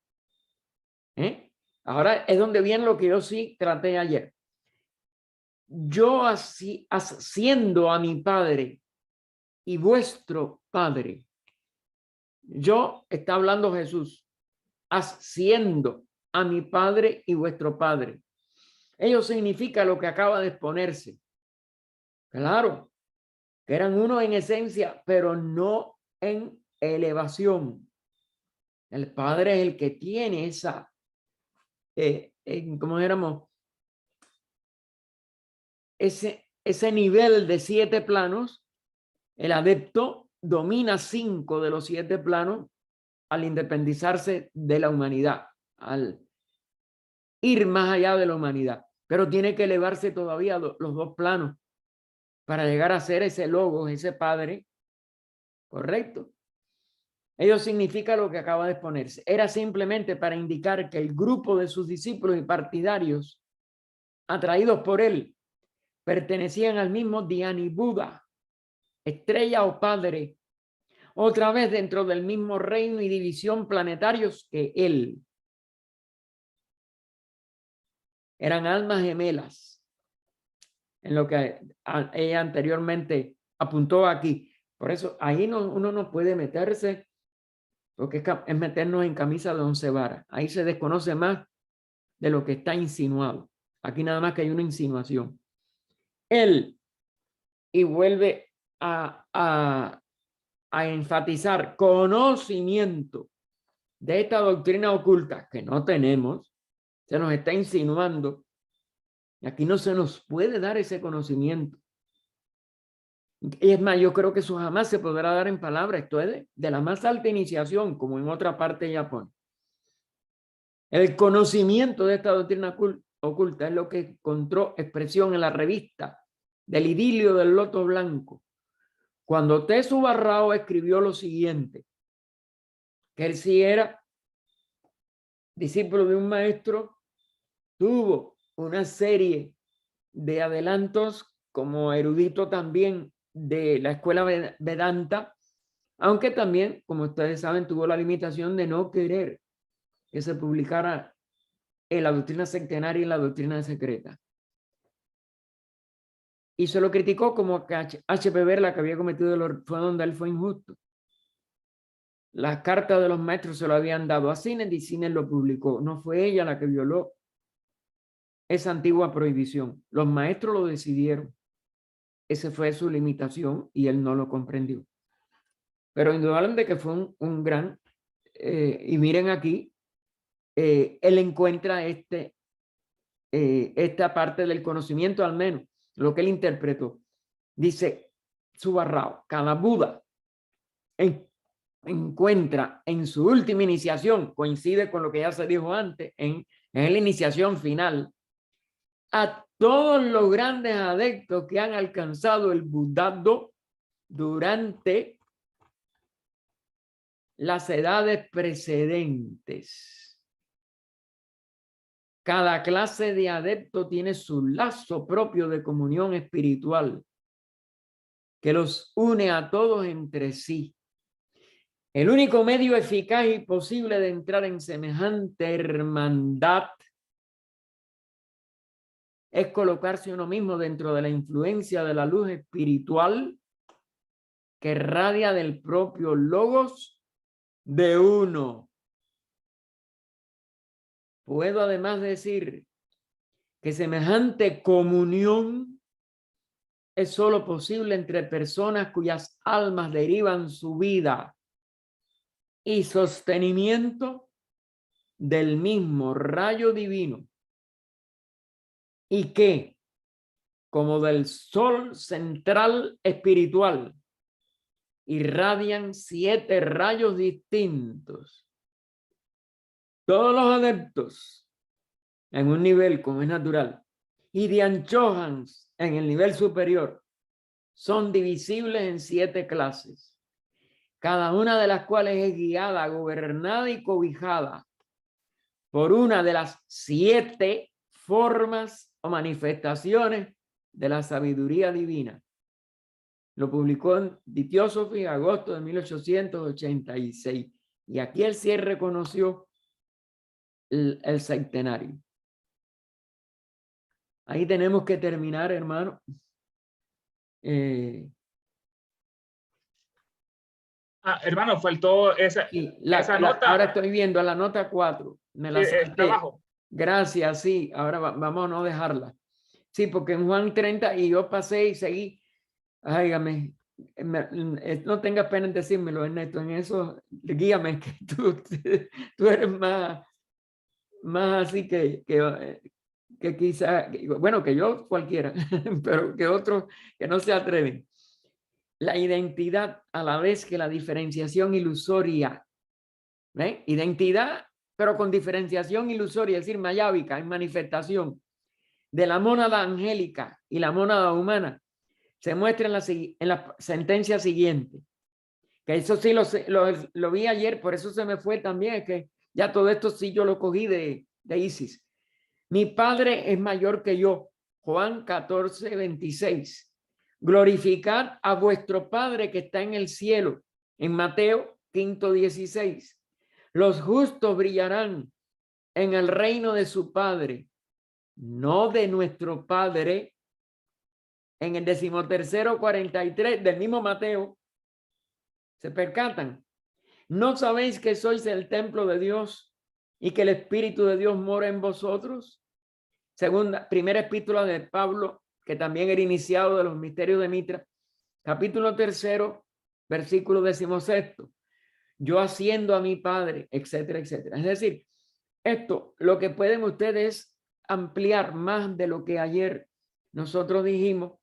ahora es donde viene lo que yo sí traté ayer. Yo así, haciendo a mi Padre y vuestro Padre. Yo, está hablando Jesús, haciendo a mi Padre y vuestro Padre. Ello significa lo que acaba de exponerse. Claro, que eran uno en esencia, pero no en elevación. El Padre es el que tiene esa, ¿cómo éramos? Ese nivel de 7 planos. El adepto domina 5 de los 7 planos al independizarse de la humanidad, al ir más allá de la humanidad, pero tiene que elevarse todavía los 2 planos para llegar a ser ese logos, ese padre, ¿correcto? Ello significa lo que acaba de exponerse. Era simplemente para indicar que el grupo de sus discípulos y partidarios, atraídos por él, pertenecían al mismo Dhyani Buda, estrella o padre, otra vez dentro del mismo reino y división planetarios que él. Eran almas gemelas, en lo que ella anteriormente apuntó aquí. Por eso ahí uno no puede meterse, porque es meternos en camisa de 11 varas. Ahí se desconoce más de lo que está insinuado. Aquí nada más que hay una insinuación. Él, y vuelve a enfatizar conocimiento de esta doctrina oculta que no tenemos, se nos está insinuando. Y aquí no se nos puede dar ese conocimiento. Y es más, yo creo que eso jamás se podrá dar en palabras. Esto es de la más alta iniciación, como en otra parte de Japón. El conocimiento de esta doctrina oculta es lo que encontró expresión en la revista del idilio del loto blanco, cuando Tesu Barrao escribió lo siguiente, que él sí era discípulo de un maestro, tuvo una serie de adelantos como erudito también de la escuela Vedanta, aunque también, como ustedes saben, tuvo la limitación de no querer que se publicara en la doctrina sectenaria y la doctrina secreta. Y se lo criticó como que H.P. Verla, que había cometido fue donde él fue injusto. Las cartas de los maestros se lo habían dado a Sinnett y Sinnett lo publicó. No fue ella la que violó esa antigua prohibición. Los maestros lo decidieron. Esa fue su limitación y él no lo comprendió. Pero indudablemente que fue un gran... y miren aquí, él encuentra esta parte del conocimiento, al menos, lo que él interpretó. Dice Subarrao, cada Buda encuentra en su última iniciación, coincide con lo que ya se dijo antes, en la iniciación final, a todos los grandes adeptos que han alcanzado el budado durante las edades precedentes. Cada clase de adepto tiene su lazo propio de comunión espiritual que los une a todos entre sí. El único medio eficaz y posible de entrar en semejante hermandad es colocarse uno mismo dentro de la influencia de la luz espiritual que radia del propio logos de uno. Puedo además decir que semejante comunión es solo posible entre personas cuyas almas derivan su vida y sostenimiento del mismo rayo divino y que, como del sol central espiritual, irradian 7 rayos distintos. Todos los adeptos en un nivel como es natural y Dian Chohans en el nivel superior son divisibles en 7 clases, cada una de las cuales es guiada, gobernada y cobijada por una de las 7 formas o manifestaciones de la sabiduría divina. Lo publicó en The Theosophy, agosto de 1886. Y aquí él sí reconoció el centenario. Ahí tenemos que terminar, hermano. Hermano, faltó esa nota. Ahora estoy viendo la nota 4. Me la está abajo. Gracias, sí. Ahora vamos a no dejarla. Sí, porque en Juan 30 y yo pasé y seguí. Hágame, no tengas pena en decírmelo, Ernesto, en eso, guíame, que tú eres más así que quizá, bueno, que yo cualquiera, pero que otros que no se atreven. la identidad a la vez que la diferenciación ilusoria. ¿Ven? Identidad, pero con diferenciación ilusoria, es decir, mayábica, en manifestación de la mónada angélica y la mónada humana, se muestra en la sentencia siguiente. Que eso sí lo vi ayer, por eso se me fue también, es que ya todo esto sí yo lo cogí de Isis. Mi Padre es mayor que yo. Juan 14:26. Glorificad a vuestro Padre que está en el cielo. En Mateo 5:16. Los justos brillarán en el reino de su Padre, no de nuestro Padre. En el 13:43 del mismo Mateo, ¿se percatan? ¿No sabéis que sois el templo de Dios y que el Espíritu de Dios mora en vosotros? Primera epístola de Pablo, que también era iniciado de los misterios de Mitra, capítulo 3, versículo 16. Yo asciendo a mi Padre, etcétera, etcétera. Es decir, esto lo que pueden ustedes ampliar más de lo que ayer nosotros dijimos,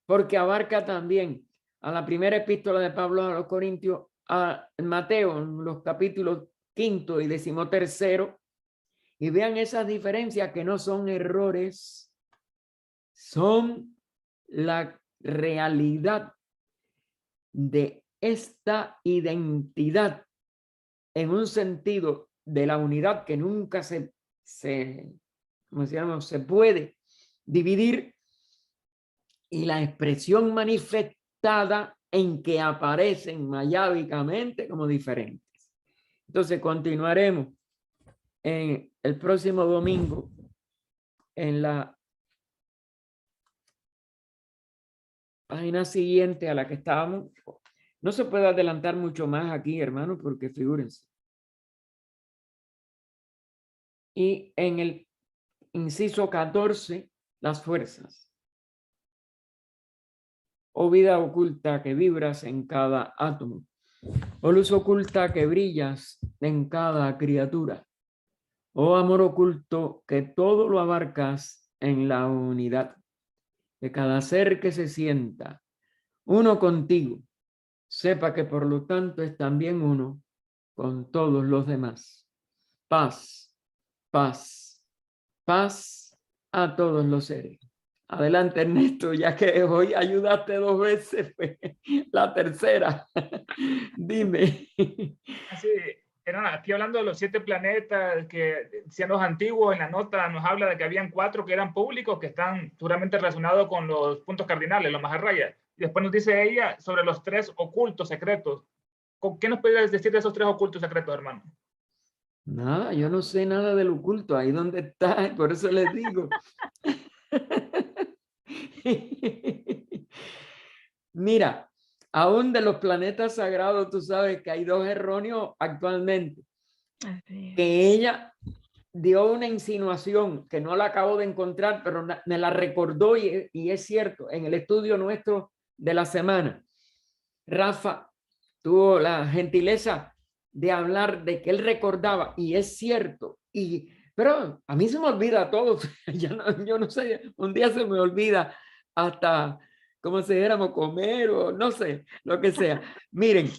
porque abarca también a la primera epístola de Pablo a los Corintios, a Mateo, en los capítulos 5 y 13, y vean esas diferencias que no son errores, son la realidad de esta identidad en un sentido de la unidad que nunca se puede dividir, y la expresión manifestada en que aparecen mayábicamente como diferentes. Entonces continuaremos en el próximo domingo en la página siguiente a la que estábamos. No se puede adelantar mucho más aquí, hermanos, porque figúrense. Y en el inciso 14, las fuerzas. Oh vida oculta que vibras en cada átomo. Oh luz oculta que brillas en cada criatura. Oh amor oculto que todo lo abarcas en la unidad de cada ser que se sienta uno contigo. Sepa que por lo tanto es también uno con todos los demás. Paz, paz, paz a todos los seres. Adelante, Ernesto, ya que hoy ayudaste 2 veces, pues, la tercera. Dime. Así, aquí hablando de los 7 planetas que decían los antiguos, en la nota nos habla de que habían 4 que eran públicos, que están duramente relacionados con los puntos cardinales, los maharayas. Y después nos dice ella sobre los 3 ocultos secretos. ¿Qué nos puedes decir de esos 3 ocultos secretos, hermano? Nada, yo no sé nada del oculto, ahí donde está, por eso les digo. Mira, aún de los planetas sagrados, tú sabes que hay 2 erróneos actualmente. Que ella dio una insinuación que no la acabo de encontrar, pero me la recordó y es cierto, en el estudio nuestro de la semana, Rafa tuvo la gentileza de hablar de que él recordaba, y es cierto, pero a mí se me olvida todo. Yo no sé, un día se me olvida hasta como si éramos comer o no sé, lo que sea. Miren,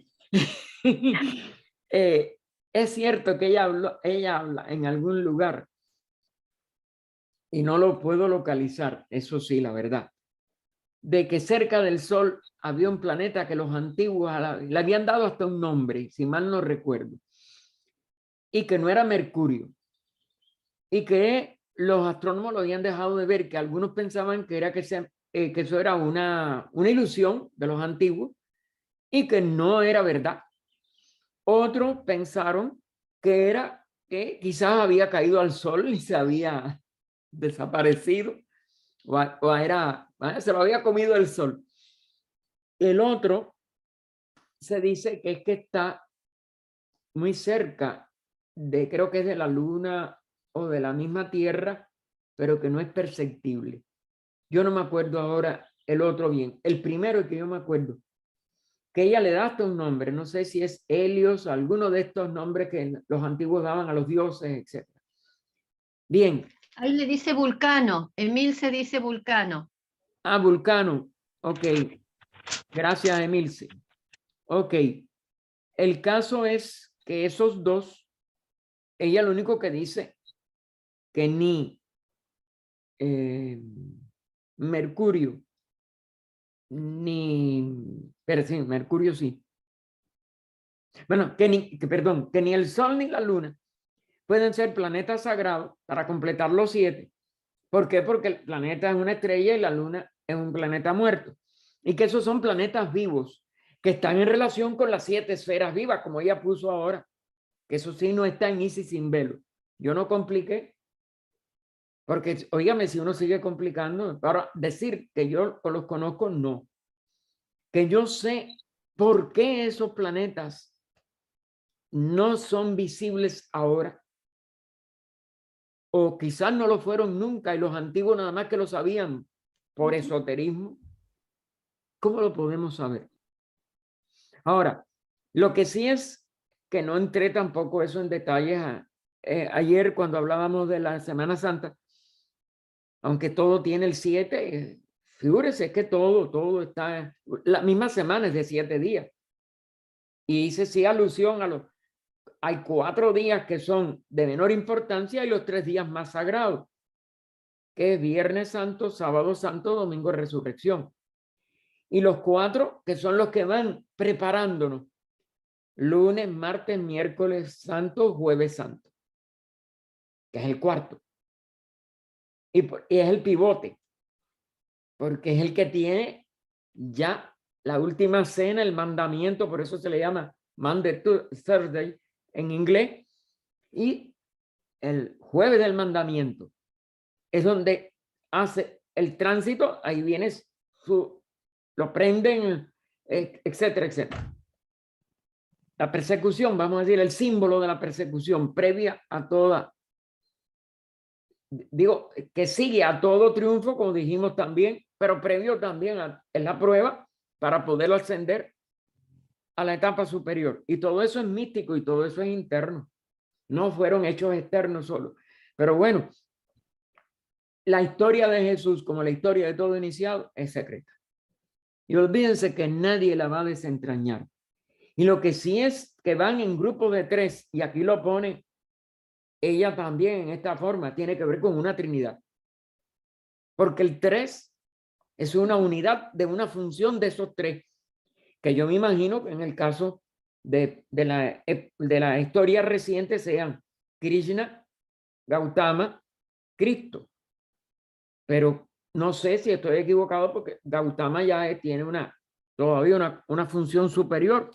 es cierto que ella habla en algún lugar y no lo puedo localizar, eso sí, la verdad, de que cerca del Sol había un planeta que los antiguos le habían dado hasta un nombre, si mal no recuerdo, y que no era Mercurio, y que los astrónomos lo habían dejado de ver, que algunos pensaban que eso era una ilusión de los antiguos y que no era verdad. Otros pensaron que quizás había caído al Sol y se había desaparecido, se lo había comido el Sol. El otro se dice que es que está muy cerca creo que es de la Luna o de la misma Tierra, pero que no es perceptible. Yo no me acuerdo ahora el otro bien. El primero es que yo me acuerdo, que ella le da hasta un nombre, no sé si es Helios, alguno de estos nombres que los antiguos daban a los dioses, etc. Bien. Ahí le dice Vulcano, Emil se dice Vulcano. Ah, Vulcano, ok. Gracias, Emilce. Ok. El caso es que esos dos, ella lo único que dice que ni Mercurio, pero sí, Mercurio sí. Bueno, perdón, que ni el Sol ni la Luna pueden ser planetas sagrados para completar los 7. ¿Por qué? Porque el planeta es una estrella y la Luna es un planeta muerto. Y que esos son planetas vivos que están en relación con las 7 esferas vivas, como ella puso ahora, que eso sí no está en Isis sin velo. Yo no compliqué, porque, oígame, si uno sigue complicando, para decir que yo los conozco, no. Que yo sé por qué esos planetas no son visibles ahora, o quizás no lo fueron nunca y los antiguos nada más que lo sabían por esoterismo. ¿Cómo lo podemos saber? Ahora, lo que sí es que no entré tampoco eso en detalles ayer cuando hablábamos de la Semana Santa, aunque todo tiene el 7, figúrese que todo está, la misma semana es de 7 días. Y hice sí alusión a los, hay 4 días que son de menor importancia y los 3 días más sagrados, que es Viernes Santo, Sábado Santo, Domingo de Resurrección. Y los 4 que son los que van preparándonos: lunes, martes, miércoles santo, jueves santo, que es el cuarto. Y es el pivote, porque es el que tiene ya la última cena, el mandamiento, por eso se le llama Monday to Thursday en inglés, y el jueves del mandamiento es donde hace el tránsito, ahí viene lo prenden, etcétera, etcétera. La persecución, vamos a decir, el símbolo de la persecución previa a toda, digo, que sigue a todo triunfo, como dijimos también, pero previo también en la prueba para poder ascender a la etapa superior. Y todo eso es místico y todo eso es interno. No fueron hechos externos solo. Pero bueno, la historia de Jesús, como la historia de todo iniciado, es secreta. Y olvídense que nadie la va a desentrañar. Y lo que sí es que van en grupos de 3, y aquí lo pone ella también en esta forma, tiene que ver con una trinidad. Porque el 3 es una unidad de una función de esos 3, que yo me imagino que en el caso de la historia reciente sean Krishna, Gautama, Cristo. Pero no sé si estoy equivocado porque Gautama ya tiene todavía una función superior.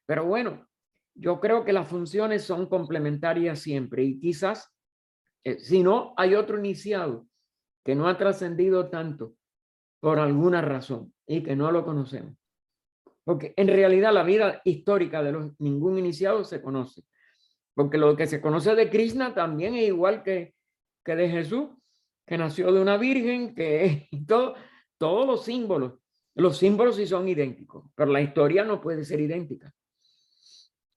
Pero bueno, yo creo que las funciones son complementarias siempre y quizás, si no, hay otro iniciado que no ha trascendido tanto por alguna razón y que no lo conocemos. Porque en realidad la vida histórica de ningún iniciado se conoce. Porque lo que se conoce de Krishna también es igual que de Jesús, que nació de una virgen, que todos los símbolos sí son idénticos, pero la historia no puede ser idéntica.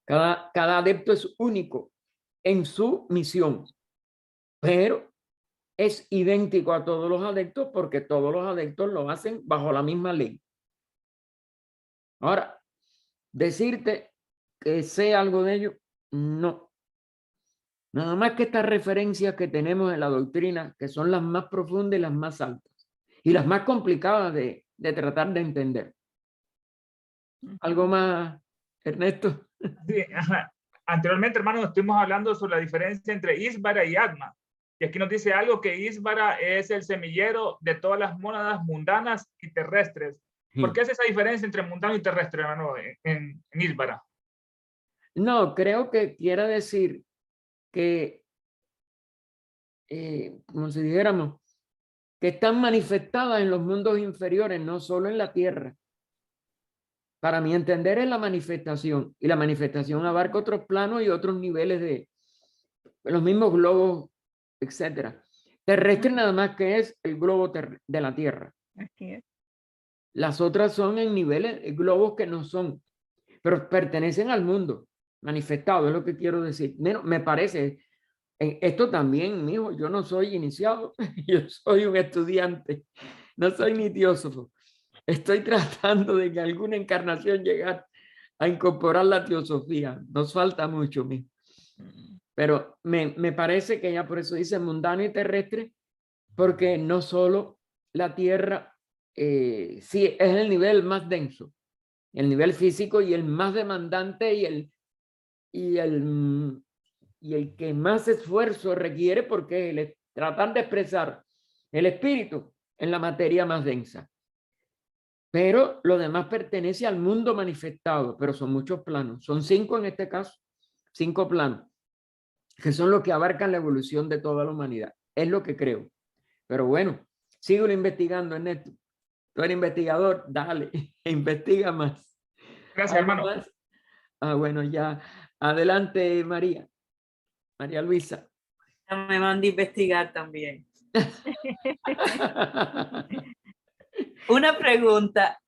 Cada adepto es único en su misión, pero es idéntico a todos los adeptos porque todos los adeptos lo hacen bajo la misma ley. Ahora, decirte que sé algo de ello, no. Nada más que estas referencias que tenemos en la doctrina, que son las más profundas y las más altas, y las más complicadas de tratar de entender. ¿Algo más, Ernesto? Sí, ajá. Anteriormente, hermano, estuvimos hablando sobre la diferencia entre Ísvara y Atma. Y aquí nos dice algo que Ísvara es el semillero de todas las mónadas mundanas y terrestres. ¿Por qué es esa diferencia entre mundano y terrestre, hermano, en Ísvara? No, creo que quiera decir que, como si dijéramos, que están manifestadas en los mundos inferiores, no solo en la tierra. Para mi entender es la manifestación, y la manifestación abarca otros planos y otros niveles de los mismos globos, etcétera. Terrestre nada más que es el globo de la Tierra. Así es. Las otras son en niveles, globos que no son, pero pertenecen al mundo manifestado, es lo que quiero decir. Me parece, esto también, mijo, yo no soy iniciado, yo soy un estudiante, no soy ni teósofo, estoy tratando de que alguna encarnación llegar a incorporar la teosofía. Nos falta mucho, mijo. Pero me parece que ya por eso dice mundano y terrestre, porque no solo la Tierra, sí, es el nivel más denso, el nivel físico y el más demandante y el que más esfuerzo requiere, porque tratan de expresar el espíritu en la materia más densa. Pero lo demás pertenece al mundo manifestado, pero son muchos planos, son 5 en este caso, 5 planos, que son los que abarcan la evolución de toda la humanidad. Es lo que creo. Pero bueno, sigo investigando, Ernesto. Tú eres investigador, dale, investiga más. Gracias, ¿Algo hermano. más? Ah, bueno, ya. Adelante, María. María Luisa. Me mandé a investigar también. Una pregunta,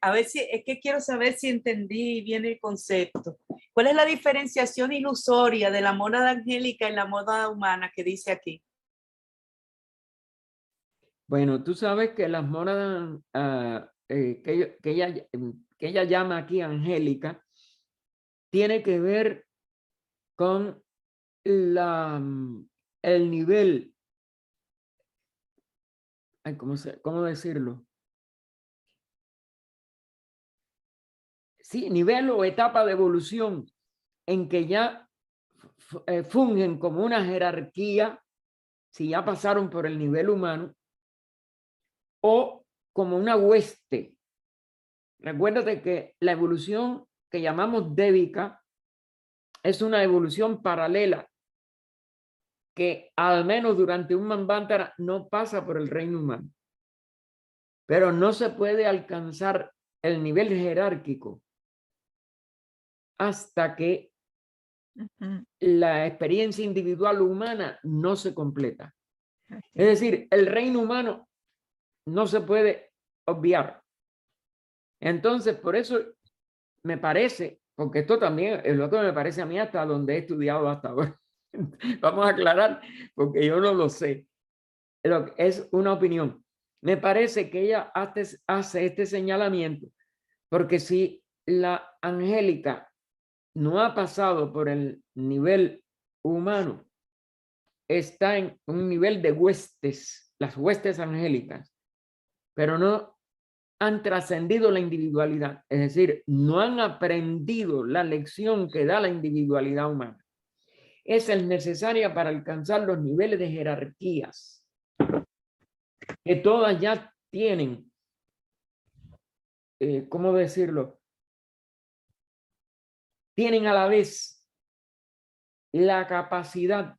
a ver si es que quiero saber si entendí bien el concepto. ¿Cuál es la diferenciación ilusoria de la mónada angélica y la mónada humana que dice aquí? Bueno, tú sabes que las mónadas que ella llama aquí angélica tiene que ver con el nivel, ¿cómo decirlo? Sí, nivel o etapa de evolución en que ya fungen como una jerarquía, si ya pasaron por el nivel humano, o como una hueste. Recuérdate que la evolución que llamamos débica es una evolución paralela que al menos durante un Manvantara no pasa por el reino humano. Pero no se puede alcanzar el nivel jerárquico hasta que la experiencia individual humana no se completa. Es decir, el reino humano no se puede obviar. Entonces, por eso me parece, porque esto también es lo que me parece a mí hasta donde he estudiado hasta ahora. Vamos a aclarar, porque yo no lo sé. Es una opinión. Me parece que ella hace este señalamiento, porque si la angélica no ha pasado por el nivel humano, está en un nivel de huestes, las huestes angélicas, pero no han trascendido la individualidad, es decir, no han aprendido la lección que da la individualidad humana. Esa es necesaria para alcanzar los niveles de jerarquías que todas ya tienen, ¿cómo decirlo? Tienen a la vez la capacidad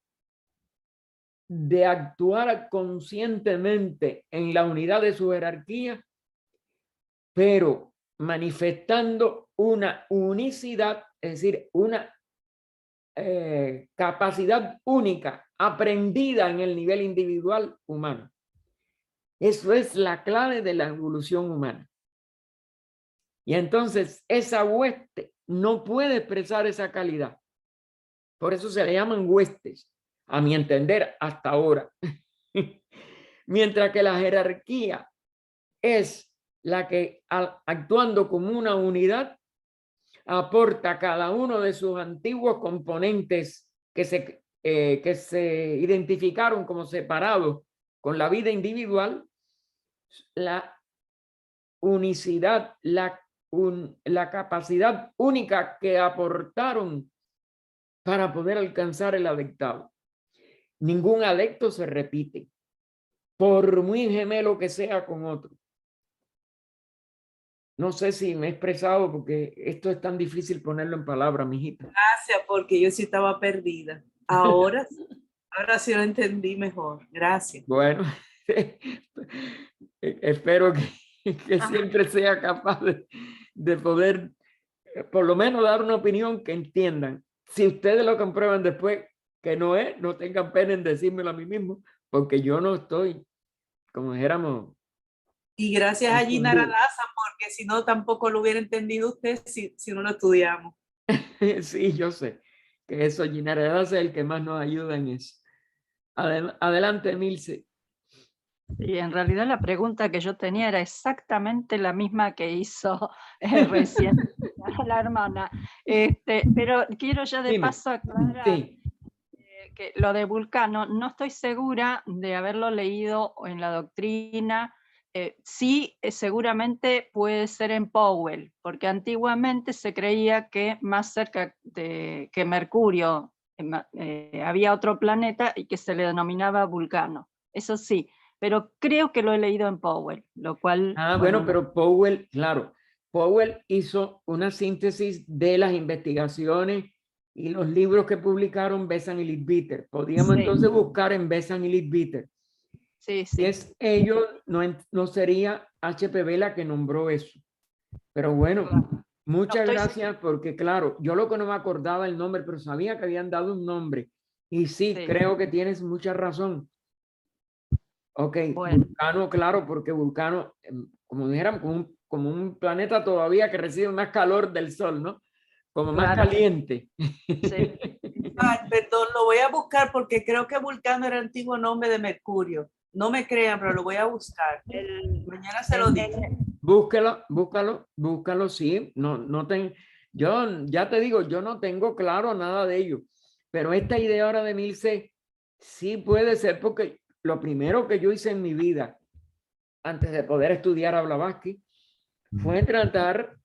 de actuar conscientemente en la unidad de su jerarquía, pero manifestando una unicidad, es decir, una capacidad única aprendida en el nivel individual humano. Eso es la clave de la evolución humana. Y entonces esa hueste no puede expresar esa calidad. Por eso se le llaman huestes, a mi entender, hasta ahora. Mientras que la jerarquía es la que, actuando como una unidad, aporta cada uno de sus antiguos componentes que se identificaron como separados con la vida individual, la unicidad, la capacidad única que aportaron para poder alcanzar el adectado. Ningún adecto se repite, por muy gemelo que sea con otro. No sé si me he expresado porque esto es tan difícil ponerlo en palabras, mijita. Gracias, porque yo sí estaba perdida. Ahora sí lo entendí mejor. Gracias. Bueno, espero que siempre sea capaz de poder, por lo menos, dar una opinión que entiendan. Si ustedes lo comprueban después que no es, no tengan pena en decírmelo a mí mismo, porque yo no estoy, como dijéramos. Y gracias a Gina Radassa, porque si no tampoco lo hubiera entendido usted si no lo estudiamos. Sí, yo sé que eso, Gina Radassa es el que más nos ayuda en eso. Adelante, Milce. Y en realidad la pregunta que yo tenía era exactamente la misma que hizo recién la hermana. Pero quiero ya de Dime. paso aclarar Sí. que lo de Vulcano, no estoy segura de haberlo leído en la doctrina. Sí, seguramente puede ser en Powell, porque antiguamente se creía que más cerca que Mercurio había otro planeta y que se le denominaba Vulcano. Eso sí, pero creo que lo he leído en Powell, lo cual... Bueno, pero Powell, claro, Powell hizo una síntesis de las investigaciones y los libros que publicaron Besant y Leadbeater. Podríamos Sí. entonces buscar en Besant y Leadbeater. Sí, Si sí. es ellos, no sería HPV la que nombró eso. Pero bueno, muchas gracias porque claro, yo lo que no me acordaba el nombre, pero sabía que habían dado un nombre. Y sí, Sí. creo que tienes mucha razón. Ok, Bueno. Vulcano, claro, porque Vulcano, como dijéramos, como un planeta todavía que recibe más calor del Sol, ¿no? Como más Claro. caliente. Sí. Ay, perdón, lo voy a buscar porque creo que Vulcano era el antiguo nombre de Mercurio. No me crean, pero lo voy a buscar. Mañana se lo digo. Búscalo, sí. Yo ya te digo, yo no tengo claro nada de ello, pero esta idea ahora de Milce sí puede ser porque lo primero que yo hice en mi vida, antes de poder estudiar a Blavatsky, fue tratar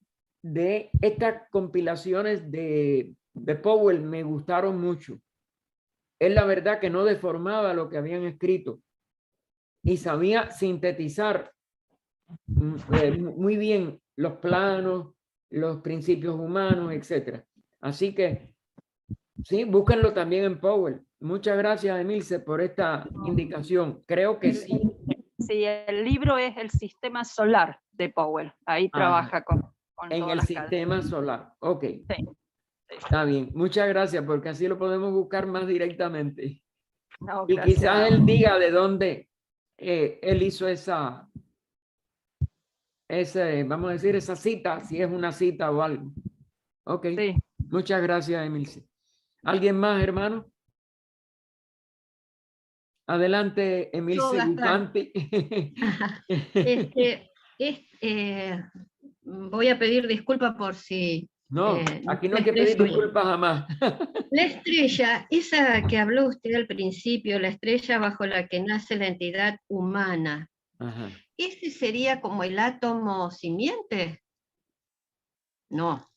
de estas compilaciones de Powell, me gustaron mucho. Es la verdad que no deformaba lo que habían escrito y sabía sintetizar muy bien los planos, los principios humanos, etcétera. Así que sí, búsquenlo también en Powell. Muchas gracias, Emilce, por esta indicación. Creo que sí. Sí, el libro es El Sistema Solar de Powell. Ahí trabaja con en todas el las sistema solar. Ok. Sí. Está bien. Muchas gracias, porque así lo podemos buscar más directamente. No, Y gracias. quizás él diga de dónde él hizo vamos a decir, esa cita, si es una cita o algo. Ok. Sí. Muchas gracias, Emilce. ¿Alguien más, hermano? Adelante, Emilce Bufanti. Voy a pedir disculpas por si... No, aquí no hay que pedir disculpas jamás. La estrella, esa que habló usted al principio, la estrella bajo la que nace la entidad humana, Ajá. ¿ese sería como el átomo simiente? No.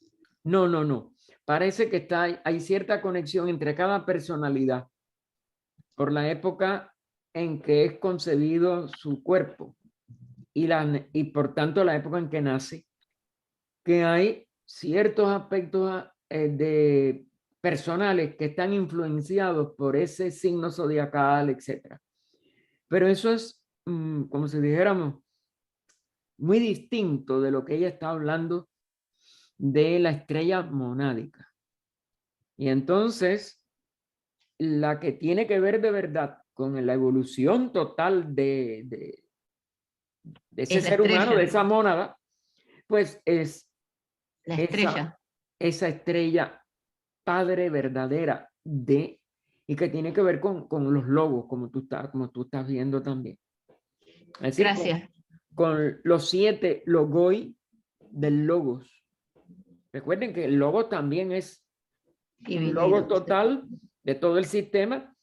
No. Parece que hay cierta conexión entre cada personalidad por la época en que es concebido su cuerpo y por tanto la época en que nace, que hay ciertos aspectos de personales que están influenciados por ese signo zodiacal, etcétera. Pero eso es, como si dijéramos, muy distinto de lo que ella está hablando de la estrella monádica. Y entonces, la que tiene que ver de verdad con la evolución total de ese ser humano, de esa mónada, pues es la estrella. Esa estrella padre verdadera y que tiene que ver con los logos, como tú estás viendo también. Es decir, gracias. Con los 7 logoi del logos. Recuerden que el logo también es un logo total de todo el sistema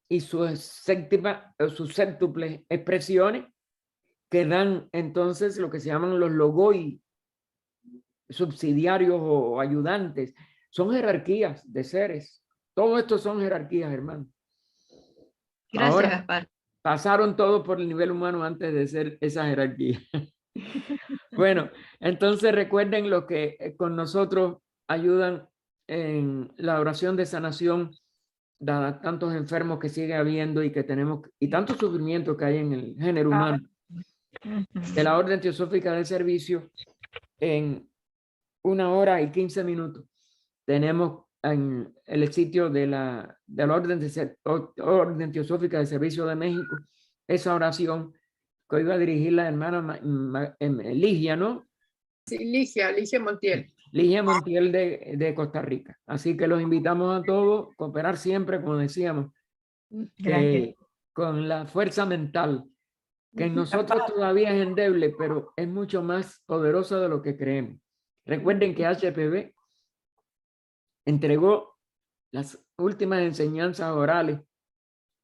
y sus séptuples expresiones que dan entonces lo que se llaman los logoi subsidiarios o ayudantes. Son jerarquías de seres. Todo esto son jerarquías, hermano. Gracias, ahora, Gaspar. Pasaron todo por el nivel humano antes de ser esa jerarquía. Bueno, entonces recuerden lo que con nosotros ayudan en la oración de sanación, dada tantos enfermos que sigue habiendo y que tenemos, y tanto sufrimiento que hay en el género humano. De la Orden Teosófica del Servicio, en 1 hora y 15 minutos, tenemos en el sitio de la Orden Teosófica del Servicio de México esa oración que iba a dirigir la hermana Ligia, ¿no? Sí, Ligia Montiel. Ligia Montiel de Costa Rica. Así que los invitamos a todos a cooperar siempre, como decíamos, con la fuerza mental que en nosotros todavía es endeble, pero es mucho más poderosa de lo que creemos. Recuerden que HPB entregó las últimas enseñanzas orales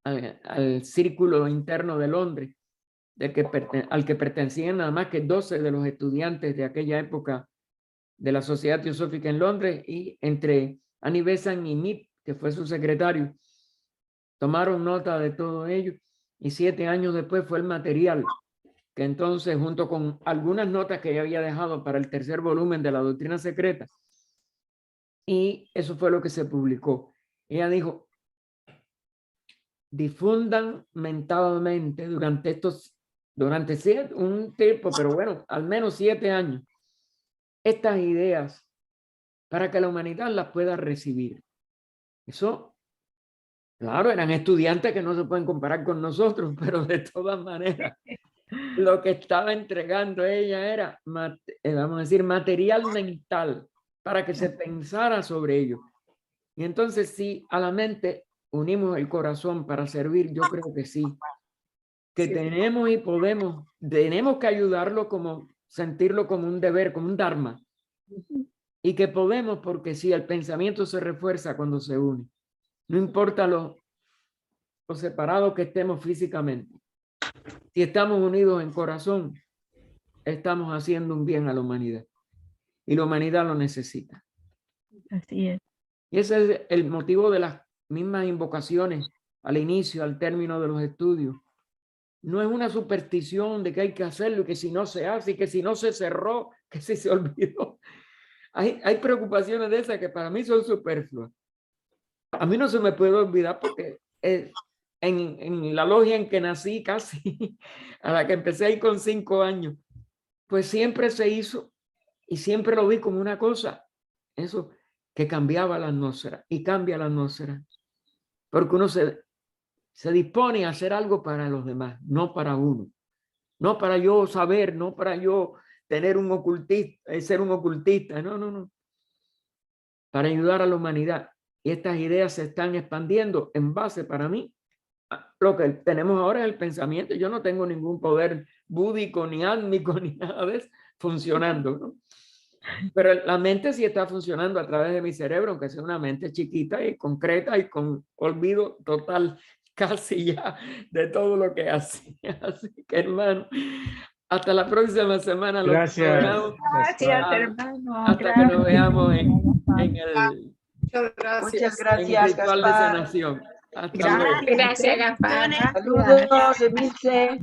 al círculo interno de Londres, al que pertenecían nada más que 12 de los estudiantes de aquella época de la Sociedad Teosófica en Londres, y entre Annie Besant y Mead, que fue su secretario, tomaron nota de todo ello, y 7 años después fue el material que entonces, junto con algunas notas que ella había dejado para el tercer volumen de la Doctrina Secreta, y eso fue lo que se publicó. Ella dijo: difundan mentalmente durante un tiempo, pero bueno, al menos 7 años, estas ideas para que la humanidad las pueda recibir. Eso, claro, eran estudiantes que no se pueden comparar con nosotros, pero de todas maneras, lo que estaba entregando ella era, vamos a decir, material mental para que se pensara sobre ello. Y entonces, si a la mente unimos el corazón para servir, yo creo que sí, que tenemos y tenemos que ayudarlo, como sentirlo como un deber, como un dharma, y que podemos, porque sí, el pensamiento se refuerza cuando se une, no importa lo separados que estemos físicamente. Si estamos unidos en corazón, estamos haciendo un bien a la humanidad, y la humanidad lo necesita. Así es. Y ese es el motivo de las mismas invocaciones al inicio, al término de los estudios. No es una superstición de que hay que hacerlo y que si no se hace y que si no se cerró, que si se olvidó. Hay preocupaciones de esas que para mí son superfluas. A mí no se me puede olvidar porque en la logia en que nací, casi a la que empecé ahí con 5 años, pues siempre se hizo y siempre lo vi como una cosa, eso que cambiaba la atmósfera y cambia la atmósfera, porque uno se dispone a hacer algo para los demás, no para uno, no para yo saber, no para yo tener un ocultista, ser un ocultista, no, para ayudar a la humanidad. Y estas ideas se están expandiendo en base, para mí, a lo que tenemos ahora es el pensamiento. Yo no tengo ningún poder búdico, ni átmico, ni nada de eso funcionando, ¿no? Pero la mente sí está funcionando a través de mi cerebro, aunque sea una mente chiquita y concreta y con olvido total casi ya de todo lo que hace. Así que, hermano, hasta la próxima semana. Gracias. Gracias, hermano. Hasta que nos veamos en el Muchas gracias. Gracias, ritual de Gaspar. sanación. Hasta luego. Gracias, Gaspar. Saludos, Emilce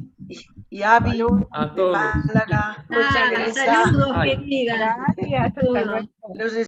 y Avi A de todos. Málaga. Ah, gracias. saludos, Ay. querida. Gracias. Saludos. Los